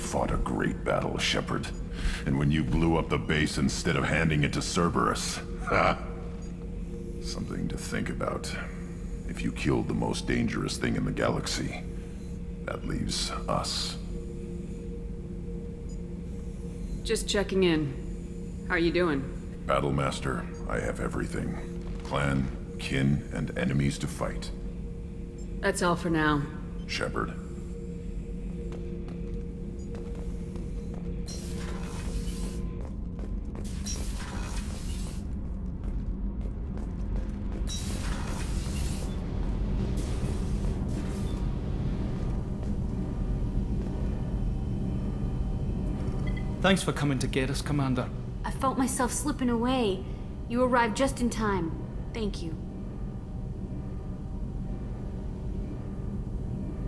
fought a great battle, Shepard. And when you blew up the base instead of handing it to Cerberus, ha! Something to think about. If you killed the most dangerous thing in the galaxy, that leaves us. Just checking in. How are you doing? Battlemaster, I have everything. Clan, kin, and enemies to fight. That's all for now. Shepard. Thanks for coming to get us, Commander. I felt myself slipping away. You arrived just in time. Thank you.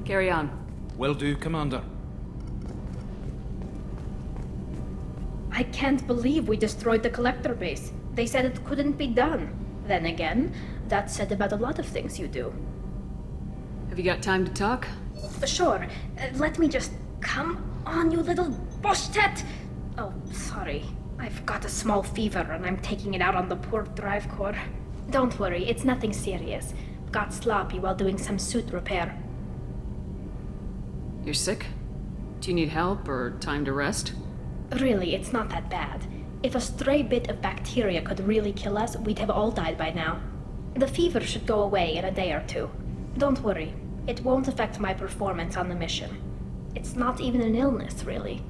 Carry on. Will do, Commander. I can't believe we destroyed the collector base. They said it couldn't be done. Then again, that's said about a lot of things you do. Have you got time to talk? Sure. Let me just... Come on, you little boshtet! Oh, sorry. I've got a small fever and I'm taking it out on the poor drive core. Don't worry, it's nothing serious. Got sloppy while doing some suit repair. You're sick? Do you need help or time to rest? Really, it's not that bad. If a stray bit of bacteria could really kill us, we'd have all died by now. The fever should go away in a day or two. Don't worry, it won't affect my performance on the mission. It's not even an illness, really.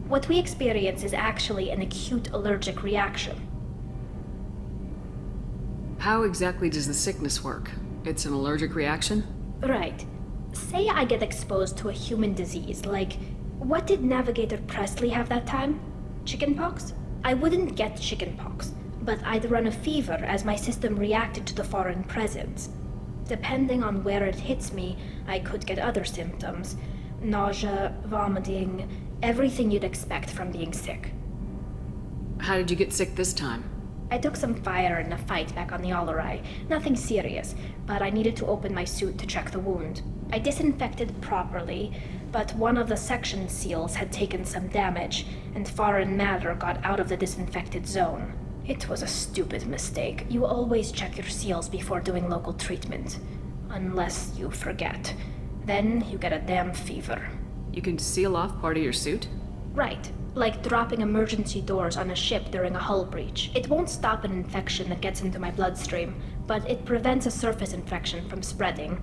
What we experience is actually an acute allergic reaction. How exactly does the sickness work? It's an allergic reaction? Right. Say I get exposed to a human disease, like... What did Navigator Presley have that time? Chickenpox? I wouldn't get chickenpox, but I'd run a fever as my system reacted to the foreign presence. Depending on where it hits me, I could get other symptoms. Nausea, vomiting, everything you'd expect from being sick. How did you get sick this time? I took some fire in a fight back on the Olorai. Nothing serious, but I needed to open my suit to check the wound. I disinfected properly, but one of the section seals had taken some damage, and foreign matter got out of the disinfected zone. It was a stupid mistake. You always check your seals before doing local treatment. Unless you forget. Then you get a damn fever. You can seal off part of your suit? Right. Like dropping emergency doors on a ship during a hull breach. It won't stop an infection that gets into my bloodstream, but it prevents a surface infection from spreading.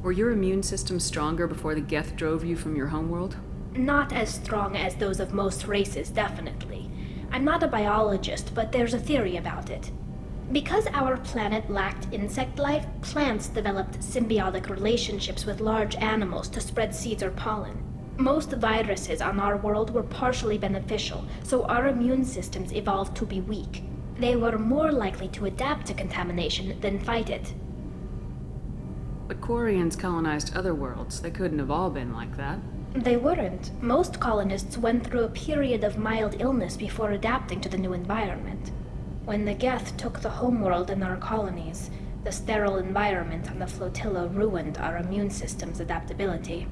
Were your immune system stronger before the Geth drove you from your homeworld? Not as strong as those of most races, definitely. I'm not a biologist, but there's a theory about it. Because our planet lacked insect life, plants developed symbiotic relationships with large animals to spread seeds or pollen. Most viruses on our world were partially beneficial, so our immune systems evolved to be weak. They were more likely to adapt to contamination than fight it. But Quarians colonized other worlds. They couldn't have all been like that. They weren't. Most colonists went through a period of mild illness before adapting to the new environment. When the Geth took the homeworld and our colonies, the sterile environment on the flotilla ruined our immune system's adaptability.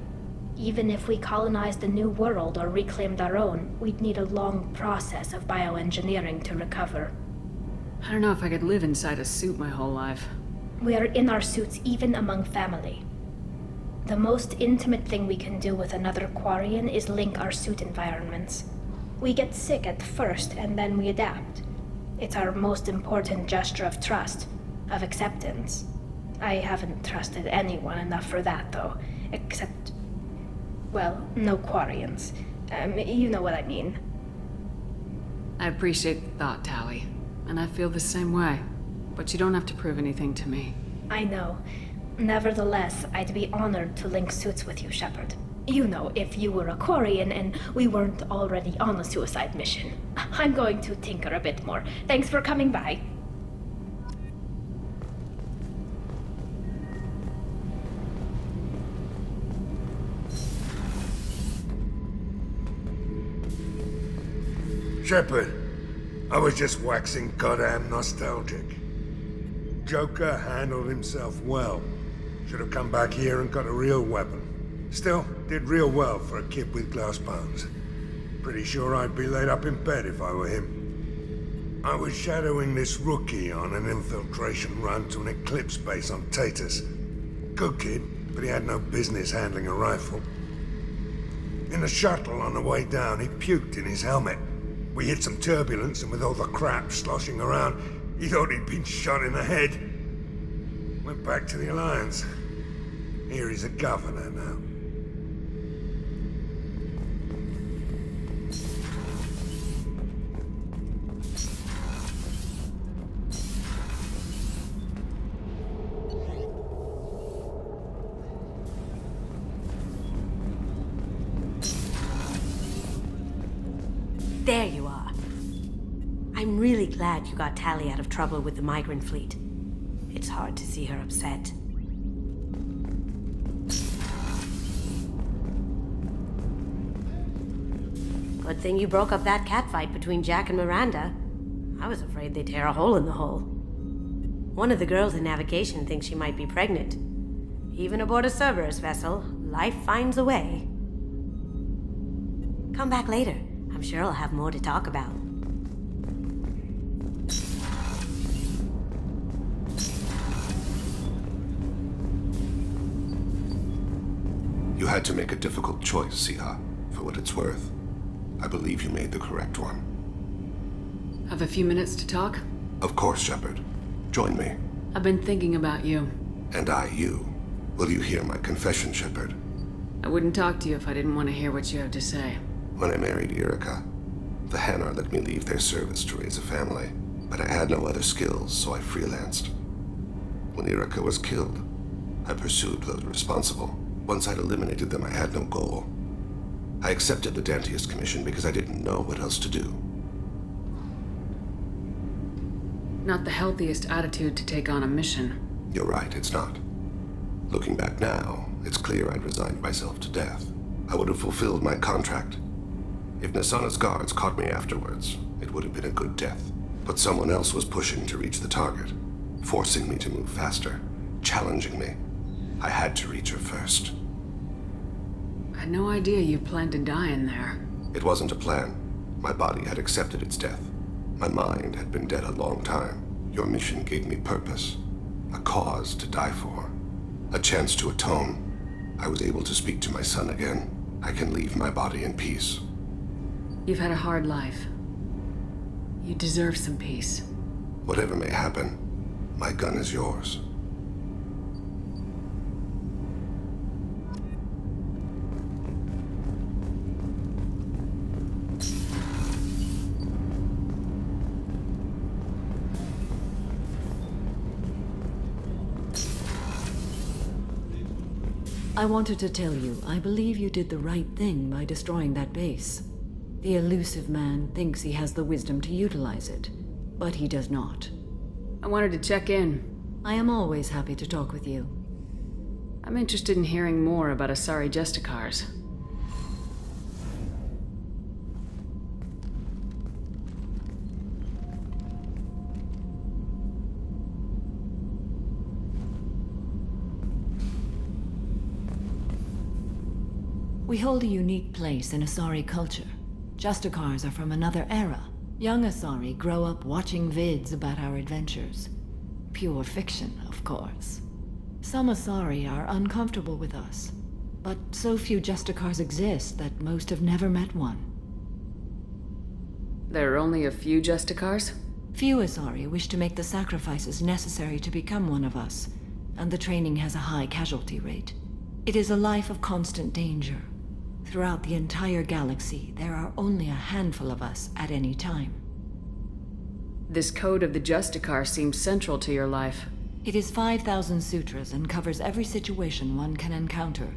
Even if we colonized a new world or reclaimed our own, we'd need a long process of bioengineering to recover. I don't know if I could live inside a suit my whole life. We are in our suits even among family. The most intimate thing we can do with another Quarian is link our suit environments. We get sick at first and then we adapt. It's our most important gesture of trust, of acceptance. I haven't trusted anyone enough for that, though. Except... well, no Quarians. You know what I mean. I appreciate the thought, Tally. And I feel the same way. But you don't have to prove anything to me. I know. Nevertheless, I'd be honored to link suits with you, Shepard. You know, if you were a Quarian and we weren't already on a suicide mission. I'm going to tinker a bit more. Thanks for coming by. Shepard, I was just waxing goddamn nostalgic. Joker handled himself well. Should have come back here and got a real weapon. Still, did real well for a kid with glass bones. Pretty sure I'd be laid up in bed if I were him. I was shadowing this rookie on an infiltration run to an Eclipse base on Tatus. Good kid, but he had no business handling a rifle. In the shuttle on the way down, he puked in his helmet. We hit some turbulence, and with all the crap sloshing around, he thought he'd been shot in the head. Went back to the Alliance. Here he's a governor now. There you are. I'm really glad you got Tally out of trouble with the migrant fleet. It's hard to see her upset. Good thing you broke up that catfight between Jack and Miranda. I was afraid they'd tear a hole in the hull. One of the girls in navigation thinks she might be pregnant. Even aboard a Cerberus vessel, life finds a way. Come back later. I'm sure I'll have more to talk about. You had to make a difficult choice, Siha. For what it's worth, I believe you made the correct one. Have a few minutes to talk? Of course, Shepard. Join me. I've been thinking about you. And I, you. Will you hear my confession, Shepard? I wouldn't talk to you if I didn't want to hear what you have to say. When I married Erica, the Hanar let me leave their service to raise a family, but I had no other skills, so I freelanced. When Erica was killed, I pursued those responsible. Once I'd eliminated them, I had no goal. I accepted the Dantius commission because I didn't know what else to do. Not the healthiest attitude to take on a mission. You're right, it's not. Looking back now, it's clear I'd resigned myself to death. I would have fulfilled my contract. If Nasana's guards caught me afterwards, it would have been a good death. But someone else was pushing to reach the target, forcing me to move faster, challenging me. I had to reach her first. I had no idea you planned to die in there. It wasn't a plan. My body had accepted its death. My mind had been dead a long time. Your mission gave me purpose, a cause to die for, a chance to atone. I was able to speak to my son again. I can leave my body in peace. You've had a hard life. You deserve some peace. Whatever may happen, my gun is yours. I wanted to tell you, I believe you did the right thing by destroying that base. The elusive man thinks he has the wisdom to utilize it, but he does not. I wanted to check in. I am always happy to talk with you. I'm interested in hearing more about Asari Justicars. We hold a unique place in Asari culture. Justicars are from another era. Young Asari grow up watching vids about our adventures. Pure fiction, of course. Some Asari are uncomfortable with us, but so few Justicars exist that most have never met one. There are only a few Justicars? Few Asari wish to make the sacrifices necessary to become one of us, and the training has a high casualty rate. It is a life of constant danger. Throughout the entire galaxy, there are only a handful of us at any time. This code of the Justicar seems central to your life. It is 5,000 sutras and covers every situation one can encounter.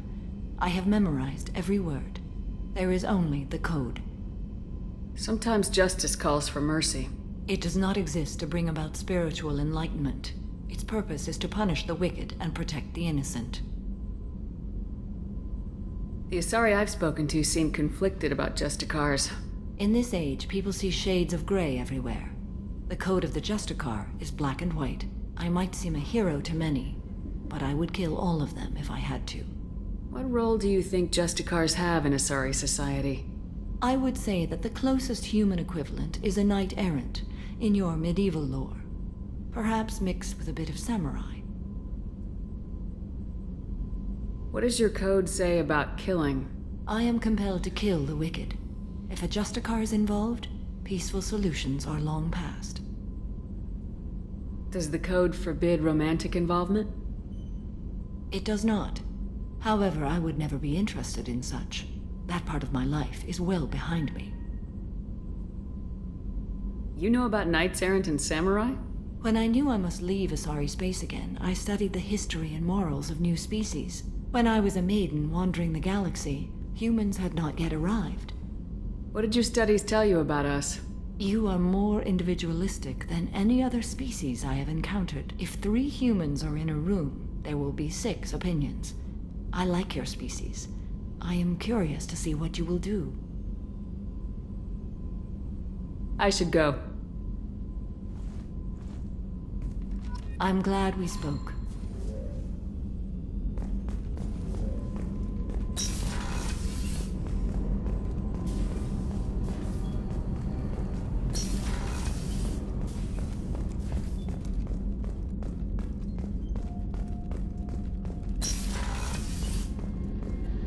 I have memorized every word. There is only the code. Sometimes justice calls for mercy. It does not exist to bring about spiritual enlightenment. Its purpose is to punish the wicked and protect the innocent. The Asari I've spoken to seem conflicted about Justicars. In this age, people see shades of gray everywhere. The code of the Justicar is black and white. I might seem a hero to many, but I would kill all of them if I had to. What role do you think Justicars have in Asari society? I would say that the closest human equivalent is a knight-errant in your medieval lore. Perhaps mixed with a bit of samurai. What does your code say about killing? I am compelled to kill the wicked. If a Justicar is involved, peaceful solutions are long past. Does the code forbid romantic involvement? It does not. However, I would never be interested in such. That part of my life is well behind me. You know about knights errant and samurai? When I knew I must leave Asari space again, I studied the history and morals of new species. When I was a maiden wandering the galaxy, humans had not yet arrived. What did your studies tell you about us? You are more individualistic than any other species I have encountered. If 3 humans are in a room, there will be 6 opinions. I like your species. I am curious to see what you will do. I should go. I'm glad we spoke.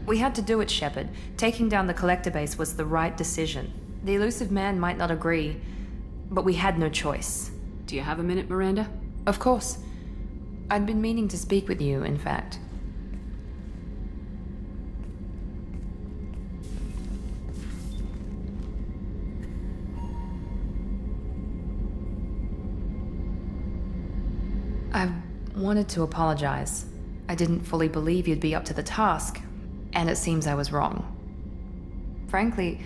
We had to do it, Shepard. Taking down the collector base was the right decision. The elusive man might not agree, but we had no choice. Do you have a minute, Miranda? Of course. I'd been meaning to speak with you, in fact. I wanted to apologize. I didn't fully believe you'd be up to the task, and it seems I was wrong. Frankly,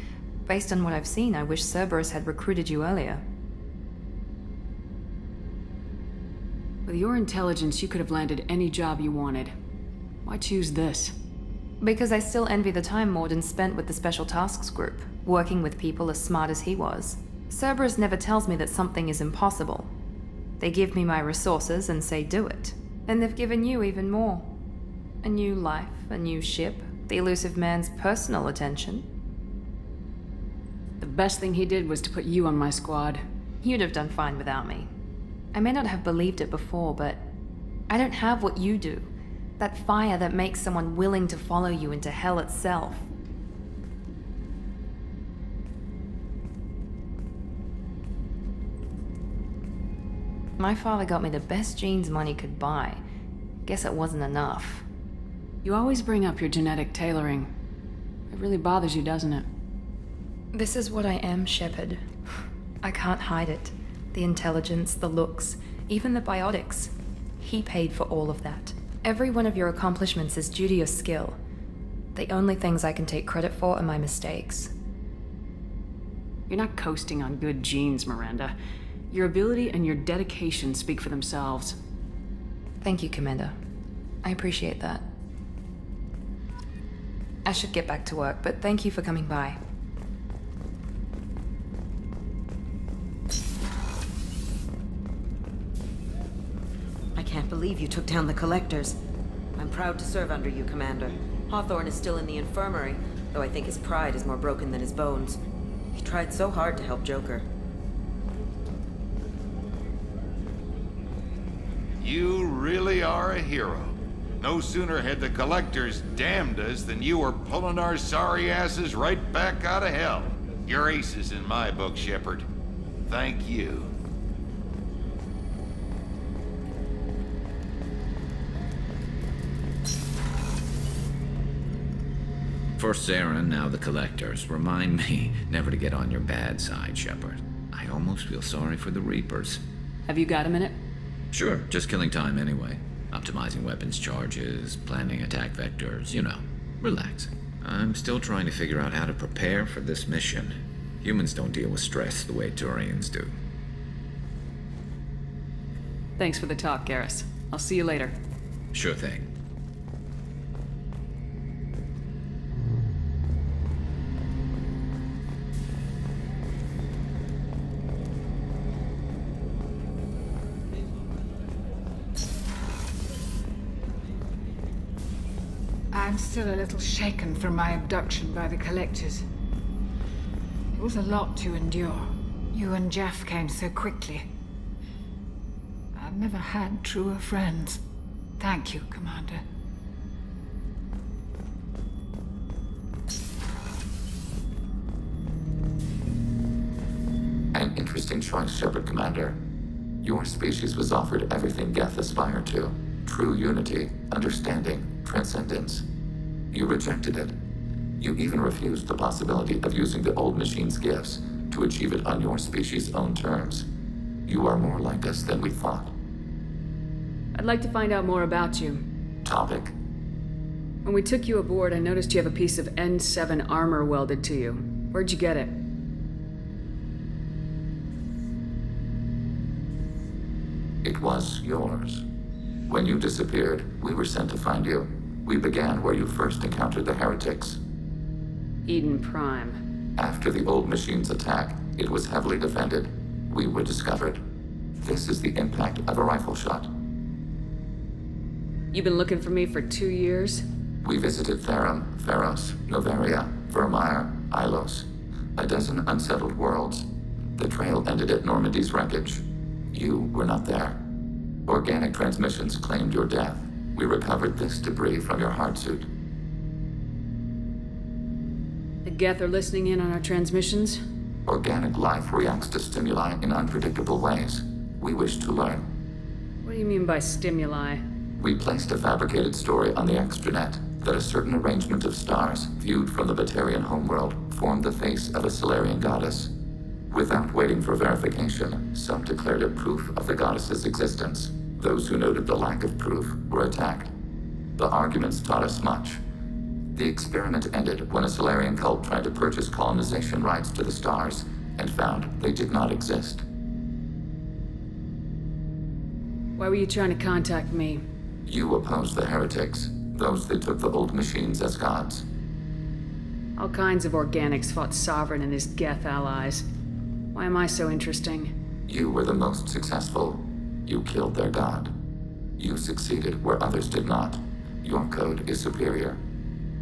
based on what I've seen, I wish Cerberus had recruited you earlier. With your intelligence, you could have landed any job you wanted. Why choose this? Because I still envy the time Morden spent with the Special Tasks Group, working with people as smart as he was. Cerberus never tells me that something is impossible. They give me my resources and say do it. And they've given you even more. A new life, a new ship, the elusive man's personal attention. The best thing he did was to put you on my squad. You'd have done fine without me. I may not have believed it before, but I don't have what you do. That fire that makes someone willing to follow you into hell itself. My father got me the best jeans money could buy. Guess it wasn't enough. You always bring up your genetic tailoring. It really bothers you, doesn't it? This is what I am, Shepard. I can't hide it. The intelligence, the looks, even the biotics. He paid for all of that. Every one of your accomplishments is due to your skill. The only things I can take credit for are my mistakes. You're not coasting on good genes, Miranda. Your ability and your dedication speak for themselves. Thank you, Commander. I appreciate that. I should get back to work, but thank you for coming by. I can't believe you took down the Collectors. I'm proud to serve under you, Commander. Hawthorne is still in the infirmary, though I think his pride is more broken than his bones. He tried so hard to help Joker. You really are a hero. No sooner had the Collectors damned us than you were pulling our sorry asses right back out of hell. You're aces in my book, Shepard. Thank you. First Saren, now the Collectors. Remind me never to get on your bad side, Shepard. I almost feel sorry for the Reapers. Have you got a minute? Sure, just killing time anyway. Optimizing weapons charges, planning attack vectors, you know, relaxing. I'm still trying to figure out how to prepare for this mission. Humans don't deal with stress the way Turians do. Thanks for the talk, Garrus. I'll see you later. Sure thing. I'm still a little shaken from my abduction by the Collectors. It was a lot to endure. You and Jeff came so quickly. I've never had truer friends. Thank you, Commander. An interesting choice, Shepard Commander. Your species was offered everything Geth aspired to. True unity, understanding, transcendence. You rejected it. You even refused the possibility of using the old machine's gifts to achieve it on your species' own terms. You are more like us than we thought. I'd like to find out more about you. Topic. When we took you aboard, I noticed you have a piece of N7 armor welded to you. Where'd you get it? It was yours. When you disappeared, we were sent to find you. We began where you first encountered the heretics. Eden Prime. After the old machine's attack, it was heavily defended. We were discovered. This is the impact of a rifle shot. You've been looking for me for 2 years? We visited Therum, Pharos, Novaria, Vermeer, Ilos. A dozen unsettled worlds. The trail ended at Normandy's wreckage. You were not there. Organic transmissions claimed your death. We recovered this debris from your hard suit. The Geth are listening in on our transmissions? Organic life reacts to stimuli in unpredictable ways. We wish to learn. What do you mean by stimuli? We placed a fabricated story on the extranet that a certain arrangement of stars, viewed from the Batarian homeworld, formed the face of a Solarian goddess. Without waiting for verification, some declared it proof of the goddess's existence. Those who noted the lack of proof were attacked. The arguments taught us much. The experiment ended when a Solarian cult tried to purchase colonization rights to the stars and found they did not exist. Why were you trying to contact me? You opposed the heretics, those that took the old machines as gods. All kinds of organics fought Sovereign and his Geth allies. Why am I so interesting? You were the most successful. You killed their god. You succeeded where others did not. Your code is superior.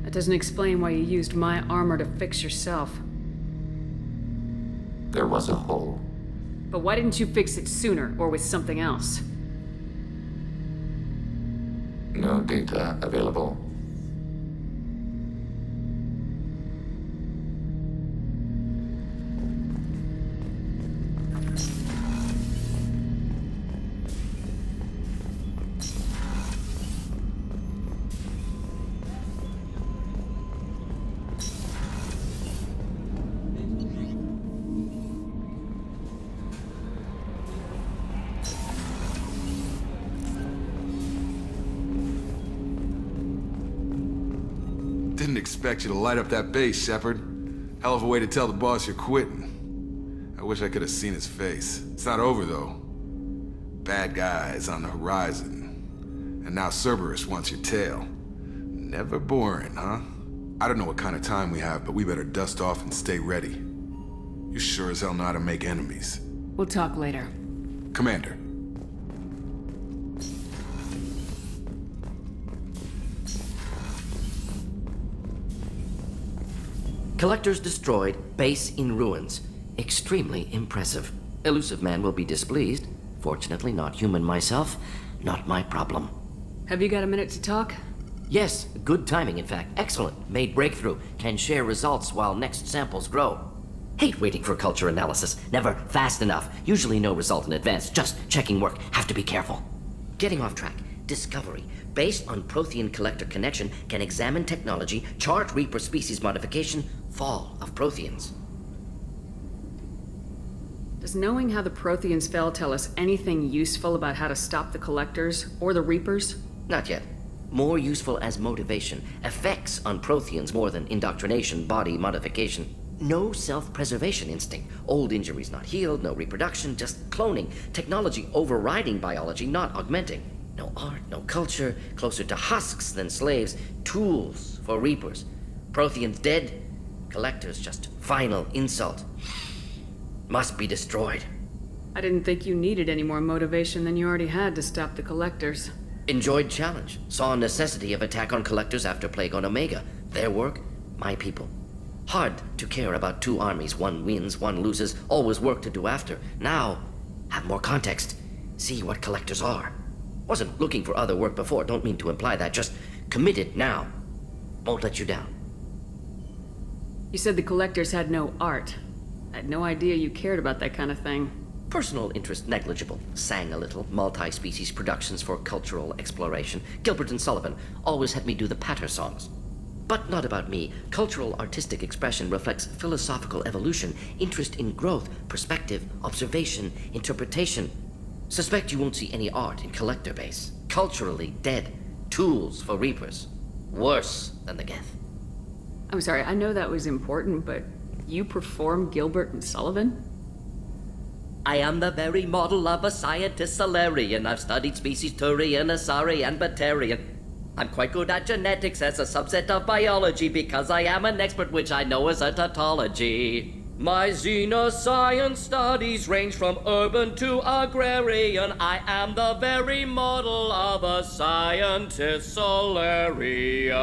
That doesn't explain why you used my armor to fix yourself. There was a hole. But why didn't you fix it sooner, or with something else? No data available. Didn't expect you to light up that base, Shepard. Hell of a way to tell the boss you're quitting. I wish I could have seen his face. It's not over, though. Bad guys on the horizon. And now Cerberus wants your tail. Never boring, huh? I don't know what kind of time we have, but we better dust off and stay ready. You sure as hell know how to make enemies. We'll talk later. Commander. Collectors destroyed, base in ruins. Extremely impressive. Elusive man will be displeased. Fortunately, not human myself. Not my problem. Have you got a minute to talk? Yes, good timing, in fact. Excellent. Made breakthrough. Can share results while next samples grow. Hate waiting for culture analysis. Never fast enough. Usually no result in advance. Just checking work. Have to be careful. Getting off track. Discovery. Based on Prothean collector connection, can examine technology, chart Reaper species modification, fall of Protheans. Does knowing how the Protheans fell tell us anything useful about how to stop the Collectors or the Reapers? Not yet. More useful as motivation. Effects on Protheans more than indoctrination, body modification. No self-preservation instinct. Old injuries not healed, no reproduction, just cloning. Technology overriding biology, not augmenting. No art, no culture, closer to husks than slaves. Tools for Reapers. Protheans dead, Collectors just final insult. Must be destroyed. I didn't think you needed any more motivation than you already had to stop the Collectors. Enjoyed challenge. Saw necessity of attack on collectors after Plague on Omega. Their work, my people. Hard to care about two armies. One wins, one loses. Always work to do after. Now, have more context. See what collectors are. Wasn't looking for other work before. Don't mean to imply that. Just committed now. Won't let you down. You said the collectors had no art. I had no idea you cared about that kind of thing. Personal interest negligible. Sang a little. Multi-species productions for cultural exploration. Gilbert and Sullivan always had me do the patter songs. But not about me. Cultural artistic expression reflects philosophical evolution, interest in growth, perspective, observation, interpretation. Suspect you won't see any art in collector base. Culturally dead. Tools for reapers. Worse than the Geth. I'm sorry, I know that was important, but you perform Gilbert and Sullivan? I am the very model of a scientist Solarian. I've studied species Turian, Asari, and Batarian. I'm quite good at genetics as a subset of biology because I am an expert, which I know is a tautology. My xenoscience studies range from urban to agrarian. I am the very model of a scientist Solarian.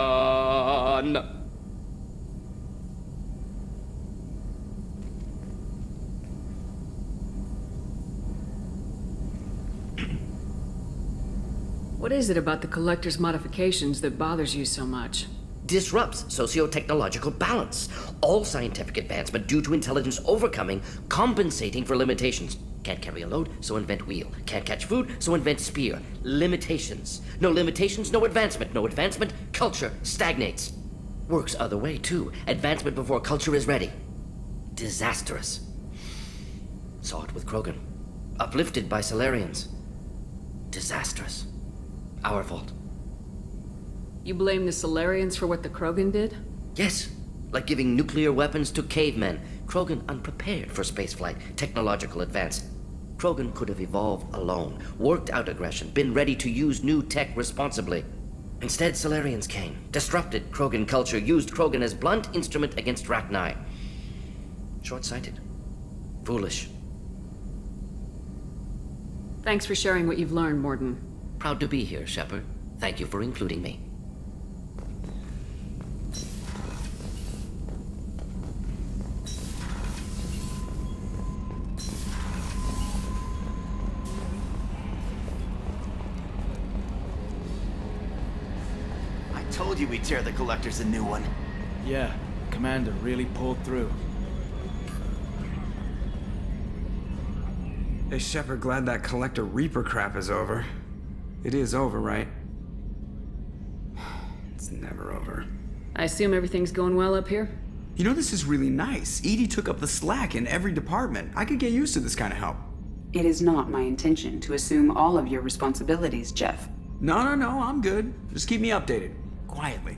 What is it about the collector's modifications that bothers you so much? Disrupts socio-technological balance. All scientific advancement due to intelligence overcoming, compensating for limitations. Can't carry a load, so invent wheel. Can't catch food, so invent spear. Limitations. No limitations, no advancement. No advancement, culture stagnates. Works other way, too. Advancement before culture is ready. Disastrous. Saw it with Krogan. Uplifted by Solarians. Disastrous. Our fault. You blame the Solarians for what the Krogan did? Yes, like giving nuclear weapons to cavemen. Krogan unprepared for spaceflight, technological advance. Krogan could have evolved alone, worked out aggression, been ready to use new tech responsibly. Instead, Solarians came, disrupted Krogan culture, used Krogan as blunt instrument against Rachni. Short-sighted. Foolish. Thanks for sharing what you've learned, Morden. Proud to be here, Shepard. Thank you for including me. I told you we'd tear the Collectors a new one. Yeah, Commander really pulled through. Hey, Shepard, glad that Collector Reaper crap is over. It is over, right? It's never over. I assume everything's going well up here? You know, this is really nice. Edie took up the slack in every department. I could get used to this kind of help. It is not my intention to assume all of your responsibilities, Jeff. No, I'm good. Just keep me updated. Quietly.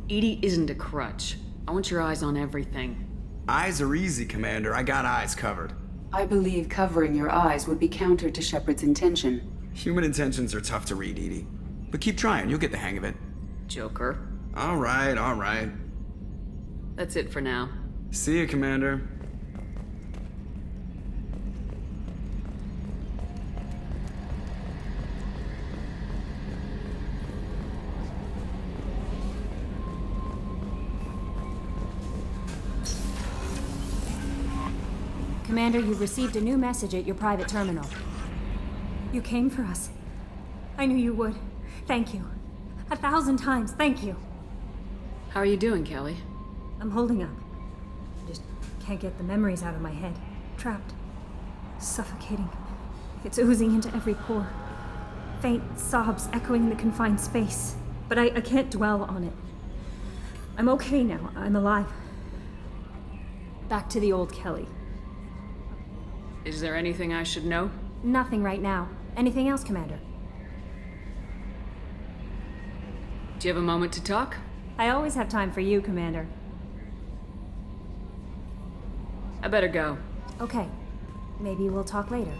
Edie isn't a crutch. I want your eyes on everything. Eyes are easy, Commander. I got eyes covered. I believe covering your eyes would be counter to Shepard's intention. Human intentions are tough to read, Edie. But keep trying, you'll get the hang of it. Joker. All right. That's it for now. See you, Commander. Commander, you've received a new message at your private terminal. You came for us. I knew you would. Thank you. 1,000 times, thank you. How are you doing, Kelly? I'm holding up. I just can't get the memories out of my head. Trapped. Suffocating. It's oozing into every pore. Faint sobs echoing the confined space. But I can't dwell on it. I'm okay now. I'm alive. Back to the old Kelly. Is there anything I should know? Nothing right now. Anything else, Commander? Do you have a moment to talk? I always have time for you, Commander. I better go. Okay. Maybe we'll talk later.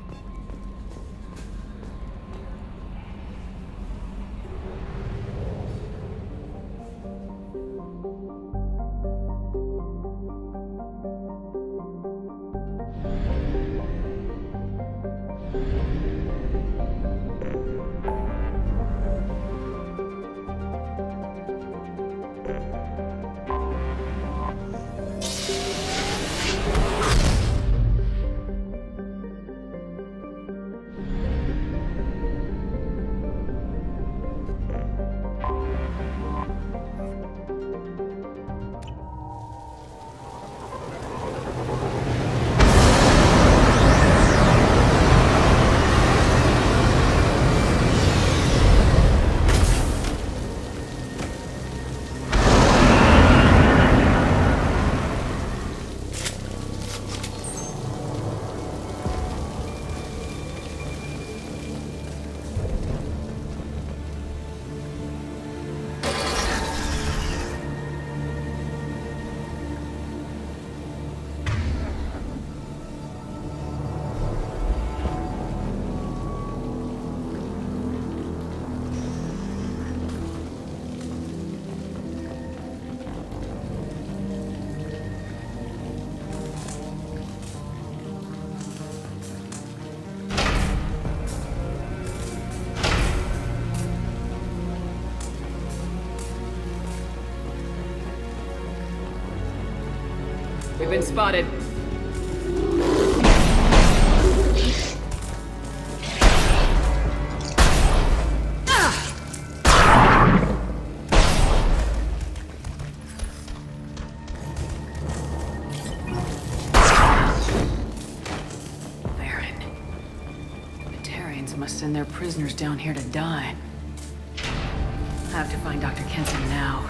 We've been spotted. Must send their prisoners down here to die. I have to find Dr. Kenson now.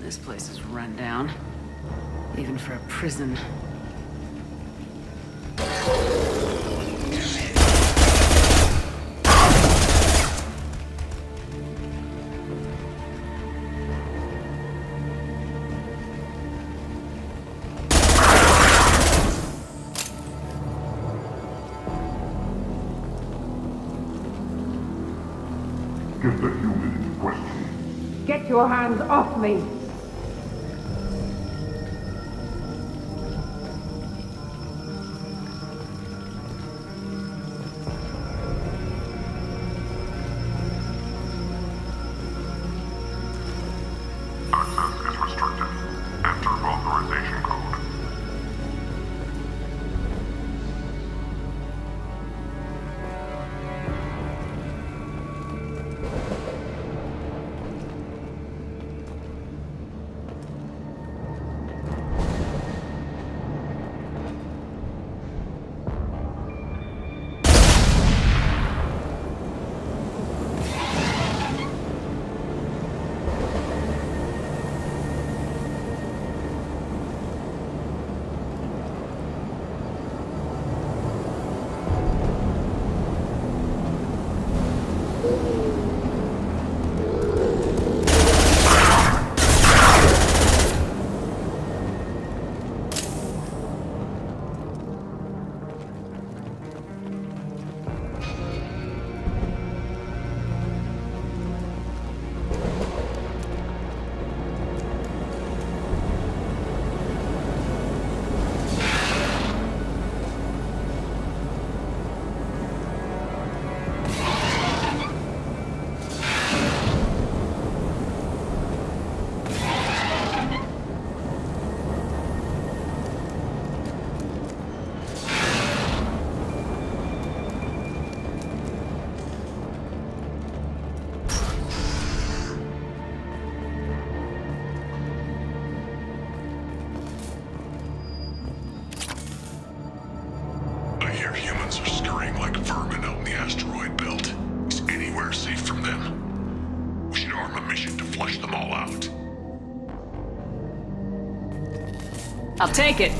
This place is run down, even for a prison. Give the human in question. Get your hands off me! Access is restricted. Enter authorization code. Humans are scurrying like vermin out in the asteroid belt. Is anywhere safe from them? We should arm a mission to flush them all out. I'll take it.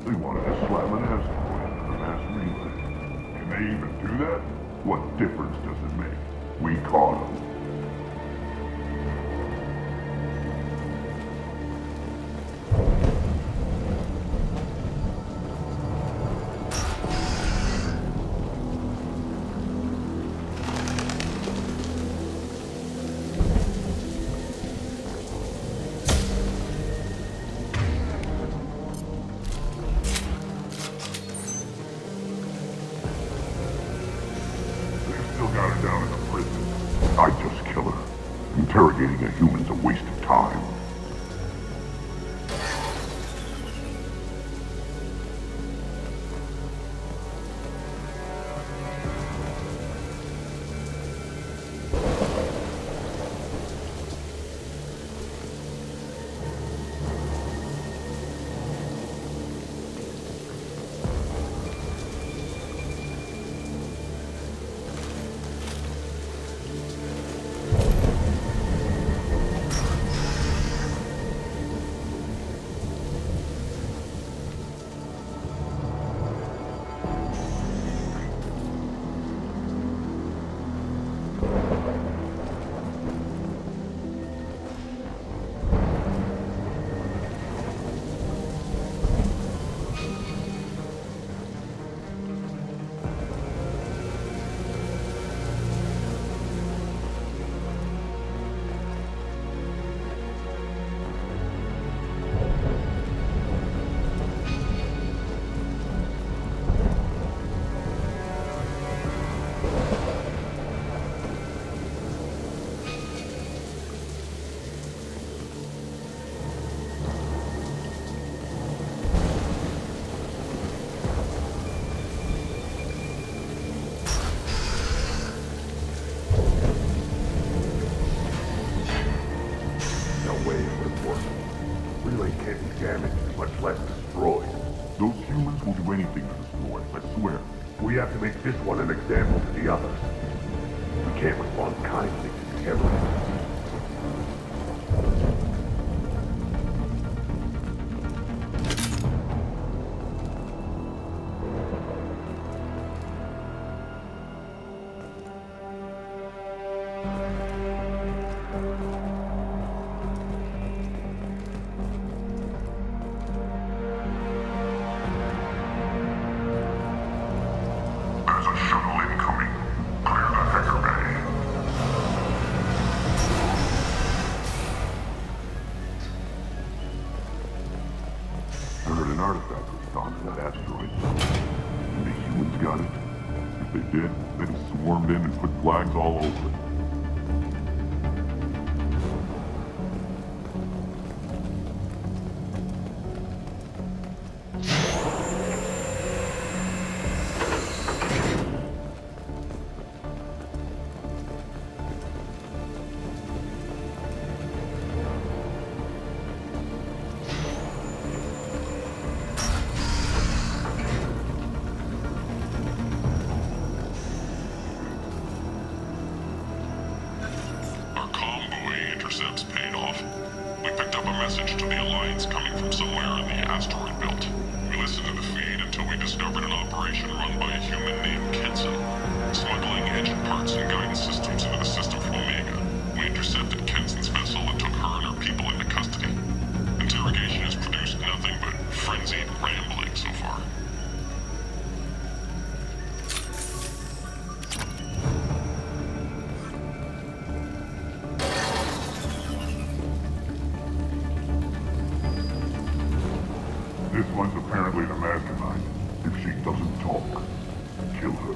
They wanted to slam an asteroid into the mass relay. Can they even do that? What difference does it make? We caught them. Got her down in the prison. I'd just kill her. Interrogating a human's a waste of time. example to the others. We can't respond kindly to terrorists. Flags all over it. This one's apparently the mastermind. If she doesn't talk, kill her.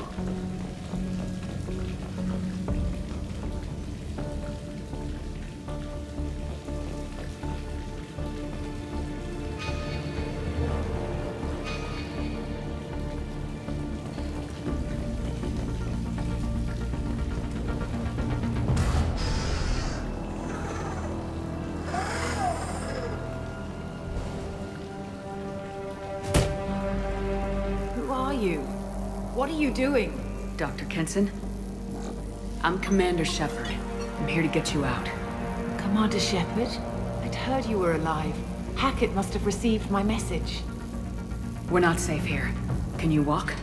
What are you doing? Dr. Kenson? I'm Commander Shepard. I'm here to get you out. Commander Shepard? I'd heard you were alive. Hackett must have received my message. We're not safe here. Can you walk?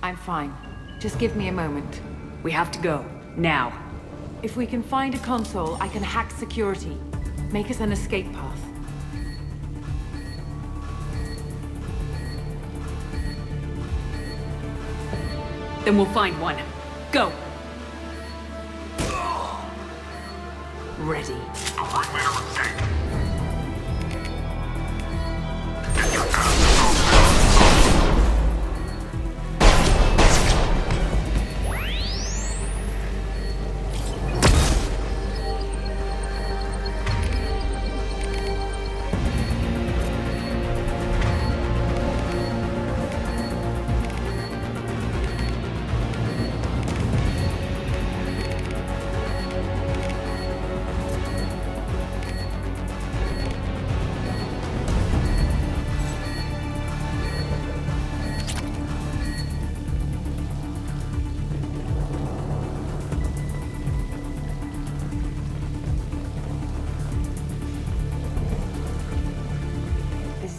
I'm fine. Just give me a moment. We have to go. Now. If we can find a console, I can hack security. Make us an escape path. Then we'll find one. Go! Ready.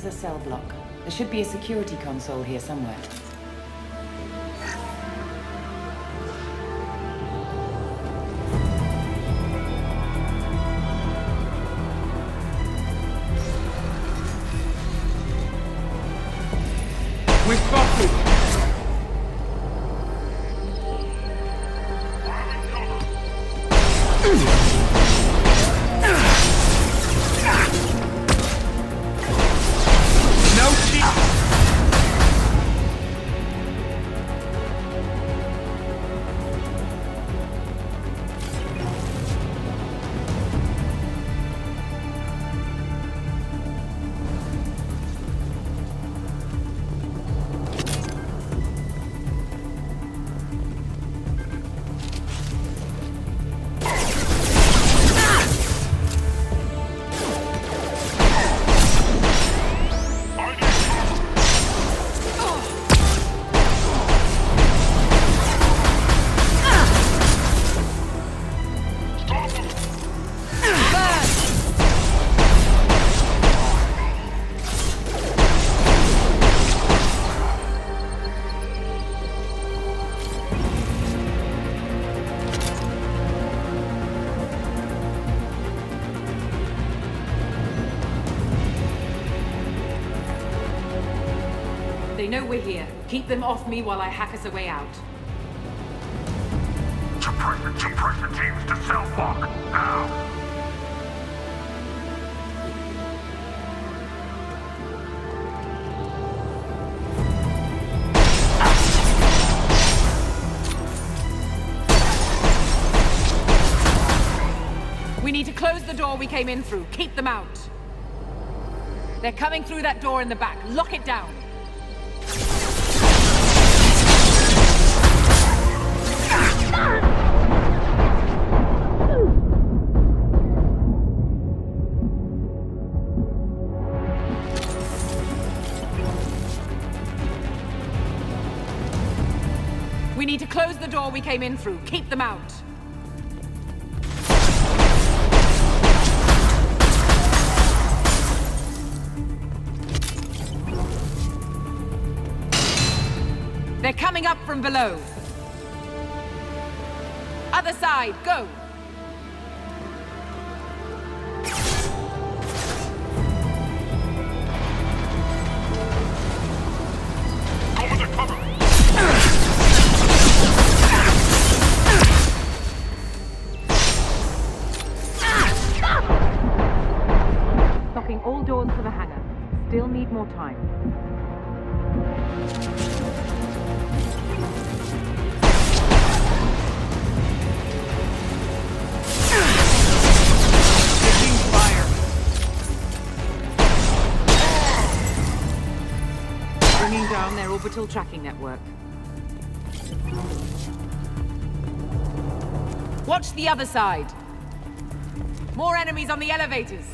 A cell block. There should be a security console here somewhere. We've got it! They know we're here. Keep them off me while I hack us a way out. Suppress the teams to cell block, now! We need to close the door we came in through. Keep them out. They're coming through that door in the back. Lock it down. We need to close the door we came in through. Keep them out. They're coming up from below. Other side, go! Go with the cover! Locking all doors to the hangar. Still need more time. Bringing down their orbital tracking network. Watch the other side. More enemies on the elevators.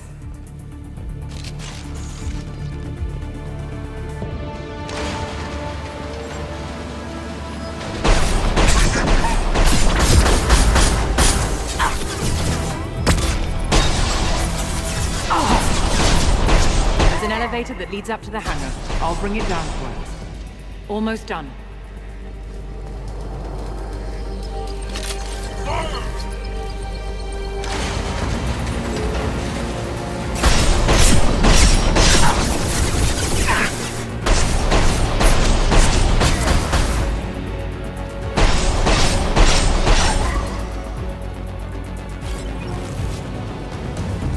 There's an elevator that leads up to the hangar. I'll bring it down for us. Almost done.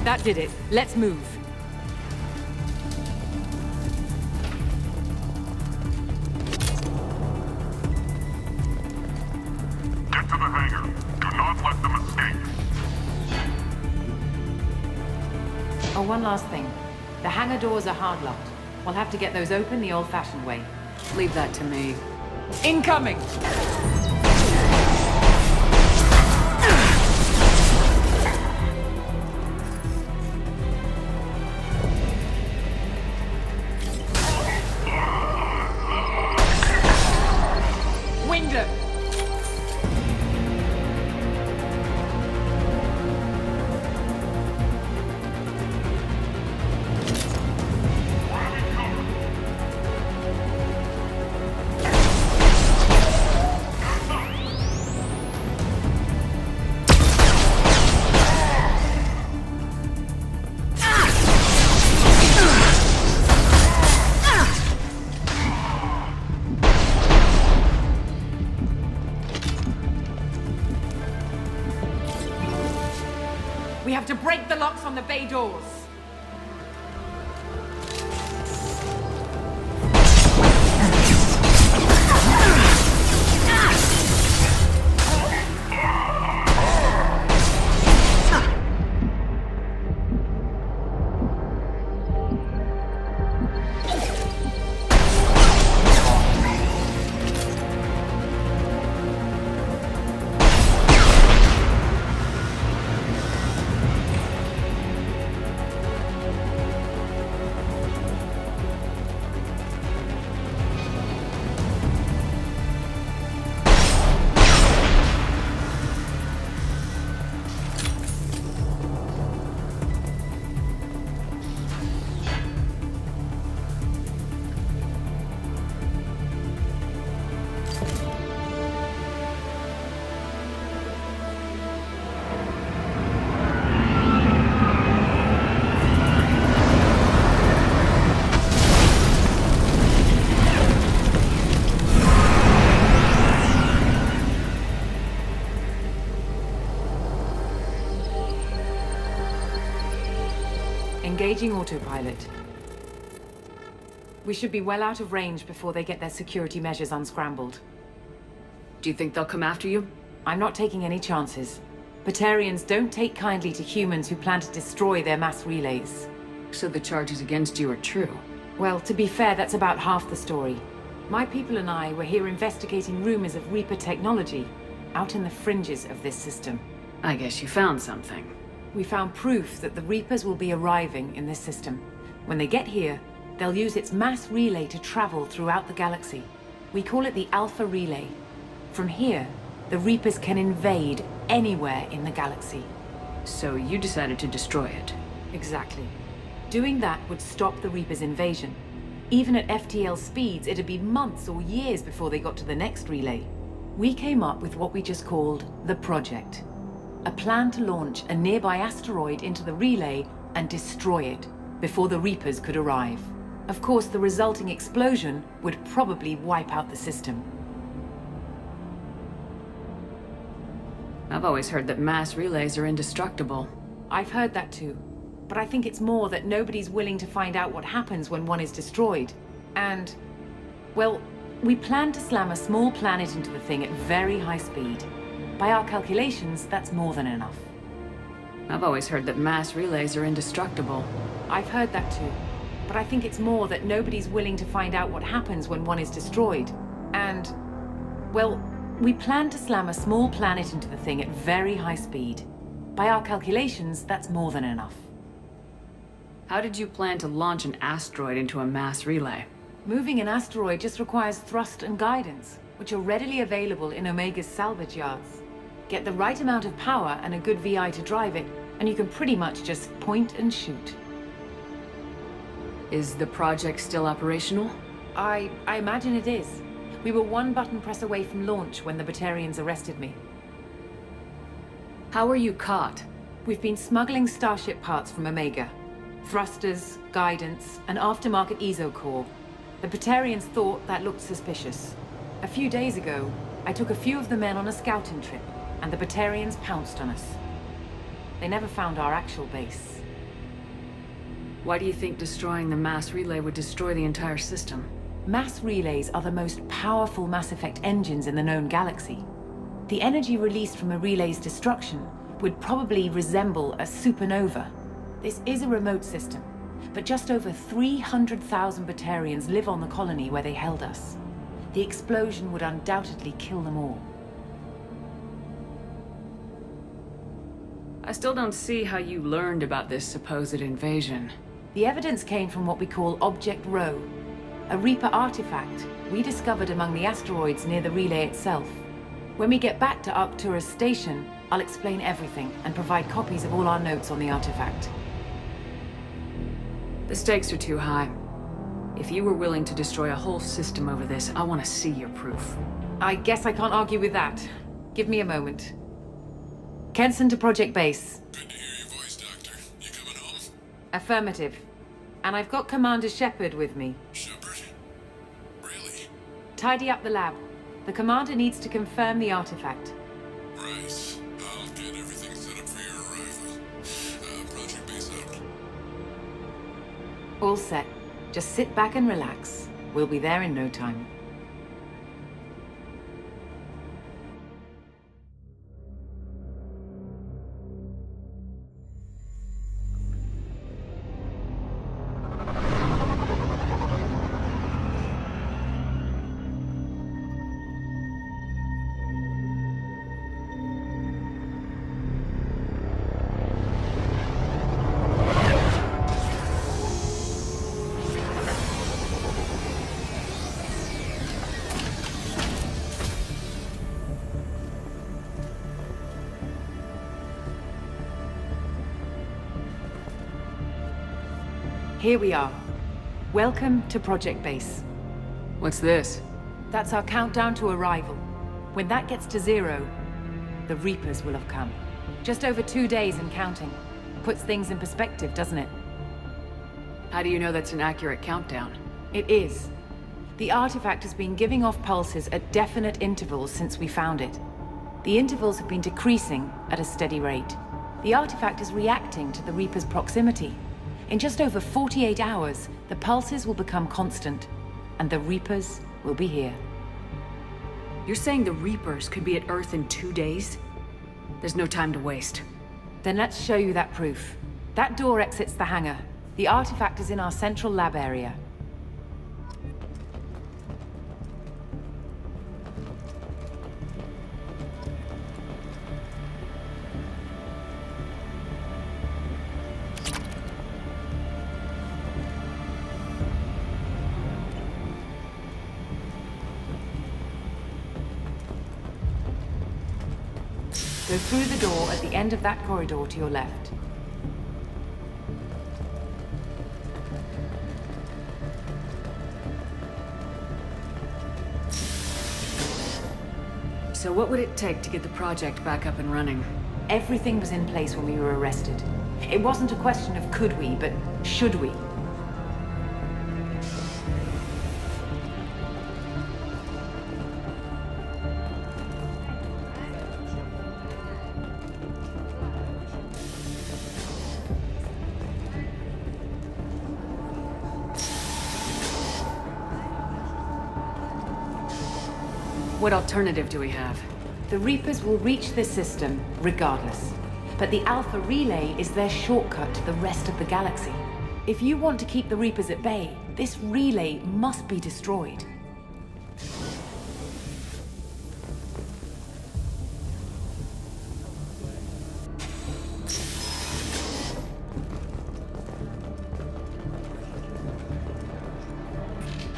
That did it. Let's move. Get to the hangar. Do not let them escape. Oh, one last thing. The hangar doors are hard locked. We'll have to get those open the old-fashioned way. Leave that to me. Incoming! Window! We have to break the locks on the bay doors. Engaging autopilot. We should be well out of range before they get their security measures unscrambled. Do you think they'll come after you? I'm not taking any chances. Batarians don't take kindly to humans who plan to destroy their mass relays. So the charges against you are true? Well, to be fair, that's about half the story. My people and I were here investigating rumors of Reaper technology, out in the fringes of this system. I guess you found something. We found proof that the Reapers will be arriving in this system. When they get here, they'll use its mass relay to travel throughout the galaxy. We call it the Alpha Relay. From here, the Reapers can invade anywhere in the galaxy. So you decided to destroy it? Exactly. Doing that would stop the Reapers' invasion. Even at FTL speeds, it'd be months or years before they got to the next relay. We came up with what we just called the Project. A plan to launch a nearby asteroid into the relay and destroy it before the Reapers could arrive. Of course, the resulting explosion would probably wipe out the system. I've always heard that mass relays are indestructible. I've heard that too. But I think it's more that nobody's willing to find out what happens when one is destroyed. And, well, we plan to slam a small planet into the thing at very high speed. By our calculations, that's more than enough. I've always heard that mass relays are indestructible. I've heard that too. But I think it's more that nobody's willing to find out what happens when one is destroyed. And, well, we plan to slam a small planet into the thing at very high speed. By our calculations, that's more than enough. How did you plan to launch an asteroid into a mass relay? Moving an asteroid just requires thrust and guidance, which are readily available in Omega's salvage yards. Get the right amount of power and a good VI to drive it, and you can pretty much just point and shoot. Is the project still operational? I imagine it is. We were one button press away from launch when the Batarians arrested me. How were you caught? We've been smuggling Starship parts from Omega. Thrusters, guidance, and aftermarket ESO core. The Batarians thought that looked suspicious. A few days ago, I took a few of the men on a scouting trip, and the Batarians pounced on us. They never found our actual base. Why do you think destroying the mass relay would destroy the entire system? Mass relays are the most powerful Mass Effect engines in the known galaxy. The energy released from a relay's destruction would probably resemble a supernova. This is a remote system, but just over 300,000 Batarians live on the colony where they held us. The explosion would undoubtedly kill them all. I still don't see how you learned about this supposed invasion. The evidence came from what we call Object Rho, a Reaper artifact we discovered among the asteroids near the relay itself. When we get back to Arcturus Station, I'll explain everything and provide copies of all our notes on the artifact. The stakes are too high. If you were willing to destroy a whole system over this, I want to see your proof. I guess I can't argue with that. Give me a moment. Kenson to Project Base. Good to hear your voice, Doctor. You coming home? Affirmative. And I've got Commander Shepard with me. Shepard? Really? Tidy up the lab. The Commander needs to confirm the artifact. Right. I'll get everything set up for your arrival. Project Base out. All set. Just sit back and relax. We'll be there in no time. Here we are. Welcome to Project Base. What's this? That's our countdown to arrival. When that gets to 0, the Reapers will have come. Just over 2 days and counting. Puts things in perspective, doesn't it? How do you know that's an accurate countdown? It is. The artifact has been giving off pulses at definite intervals since we found it. The intervals have been decreasing at a steady rate. The artifact is reacting to the Reaper's proximity. In just over 48 hours, the pulses will become constant, and the Reapers will be here. You're saying the Reapers could be at Earth in 2 days? There's no time to waste. Then let's show you that proof. That door exits the hangar. The artifact is in our central lab area. Go through the door at the end of that corridor to your left. So what would it take to get the project back up and running? Everything was in place when we were arrested. It wasn't a question of could we, but should we? What alternative do we have? The Reapers will reach this system regardless. But the Alpha Relay is their shortcut to the rest of the galaxy. If you want to keep the Reapers at bay, this relay must be destroyed.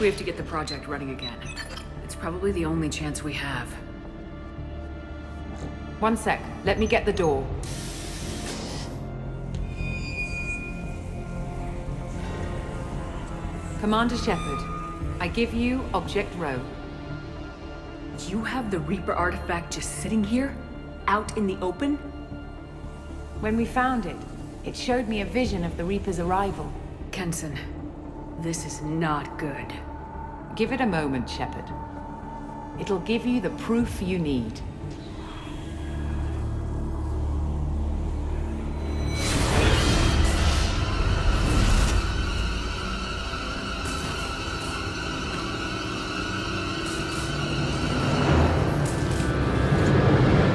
We have to get the project running again. It's probably the only chance we have. One sec. Let me get the door. Commander Shepard, I give you Object Row. You have the Reaper artifact just sitting here? Out in the open? When we found it, it showed me a vision of the Reaper's arrival. Kenson, this is not good. Give it a moment, Shepard. It'll give you the proof you need.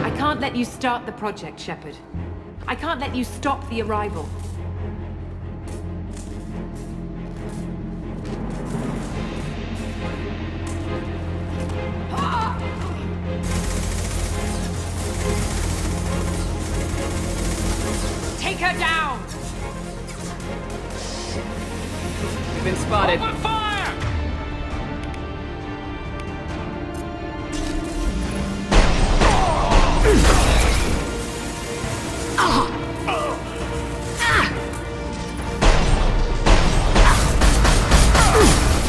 I can't let you start the project, Shepard. I can't let you stop the arrival. Take her down! We've been spotted. Open fire!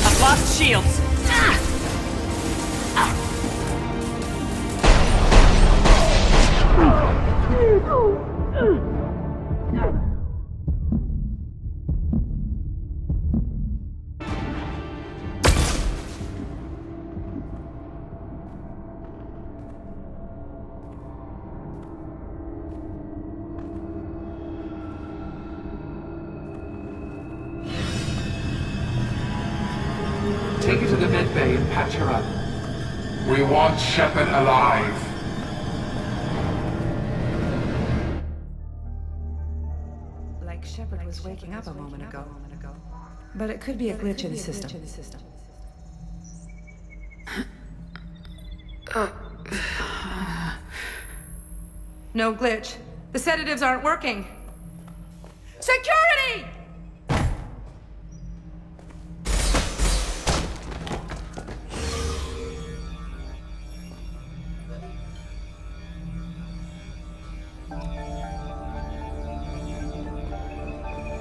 I've lost shields. Take her to the med bay and patch her up. We want Shepard alive. Like Shepard was waking up a moment ago. But it could be a glitch in the system. No glitch. The sedatives aren't working. Security!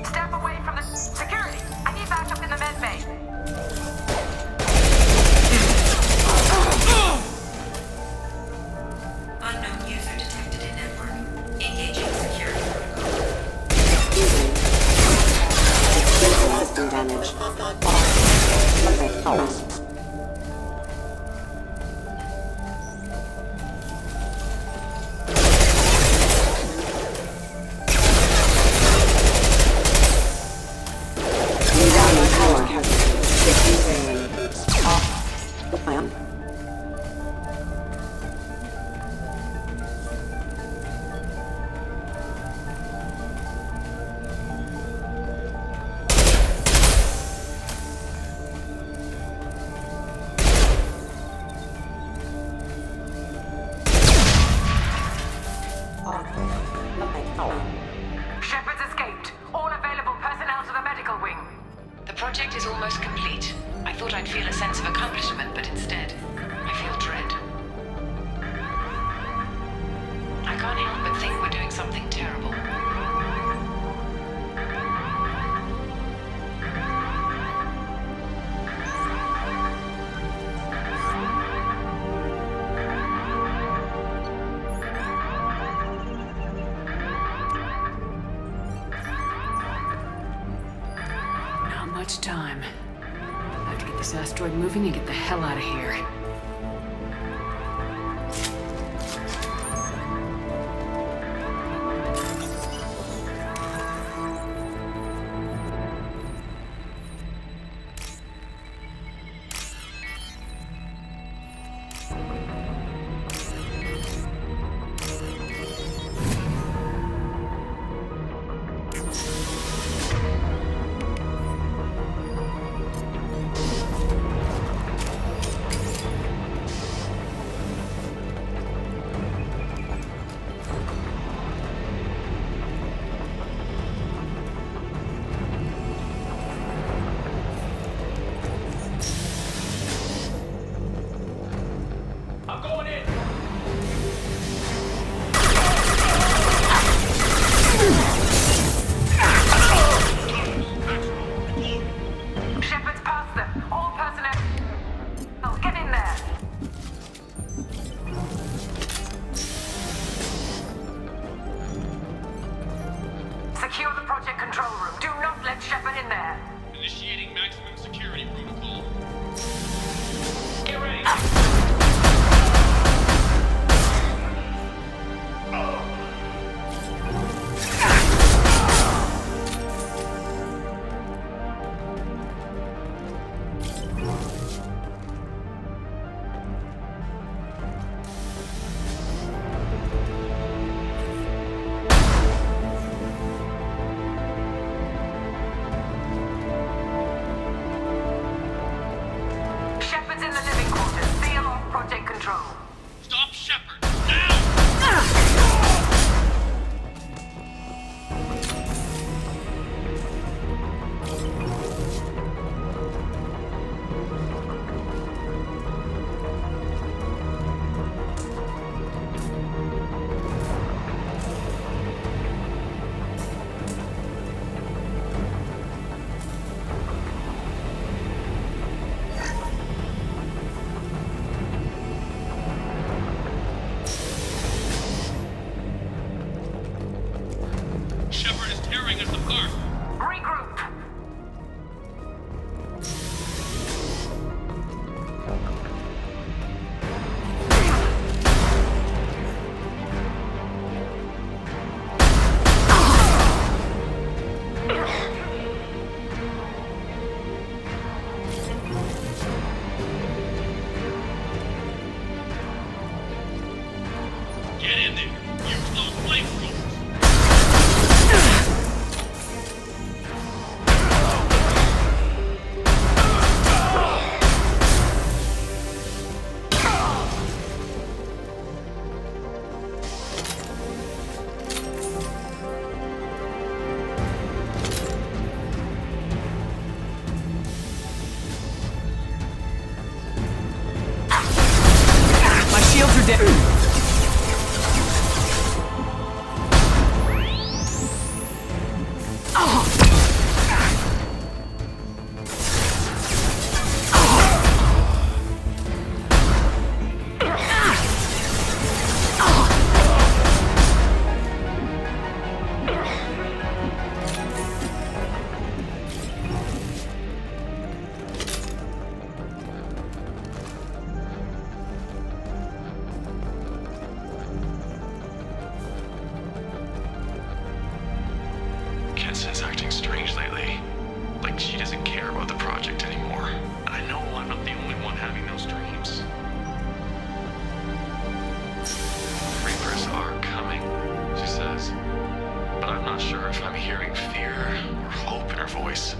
Step away from the security. I need backup in the med bay. Unknown user detected in network. Engaging security protocol. System damage. thought I'd feel a sense of accomplishment, but instead, I feel dread. I can't help but think we're doing something terrible. Not much time. I have to get this asteroid moving and get the hell out of here. Secure the project control room. Do not let Shepard in there. Initiating maximum security protocol. Get ready. Shepard's in the living quarters. Seal off project control. Stop Shepard. Shepard is tearing us apart. Regroup. Get in there. Use those flamethrowers. My shields are dead. Kenson's acting strange lately. Like she doesn't care about the project anymore. And I know I'm not the only one having those dreams. Reapers are coming, she says. But I'm not sure if I'm hearing fear or hope in her voice.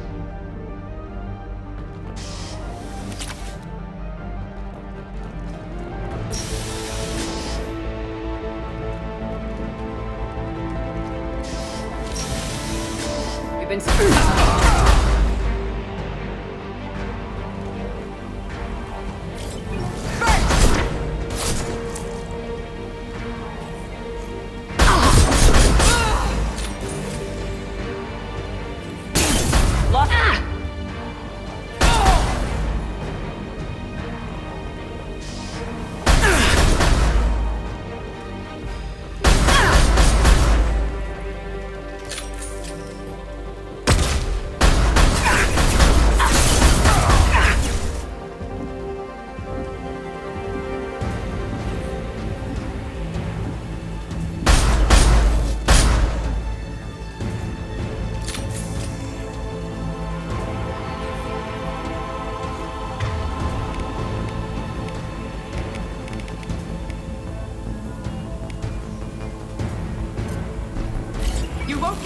We've been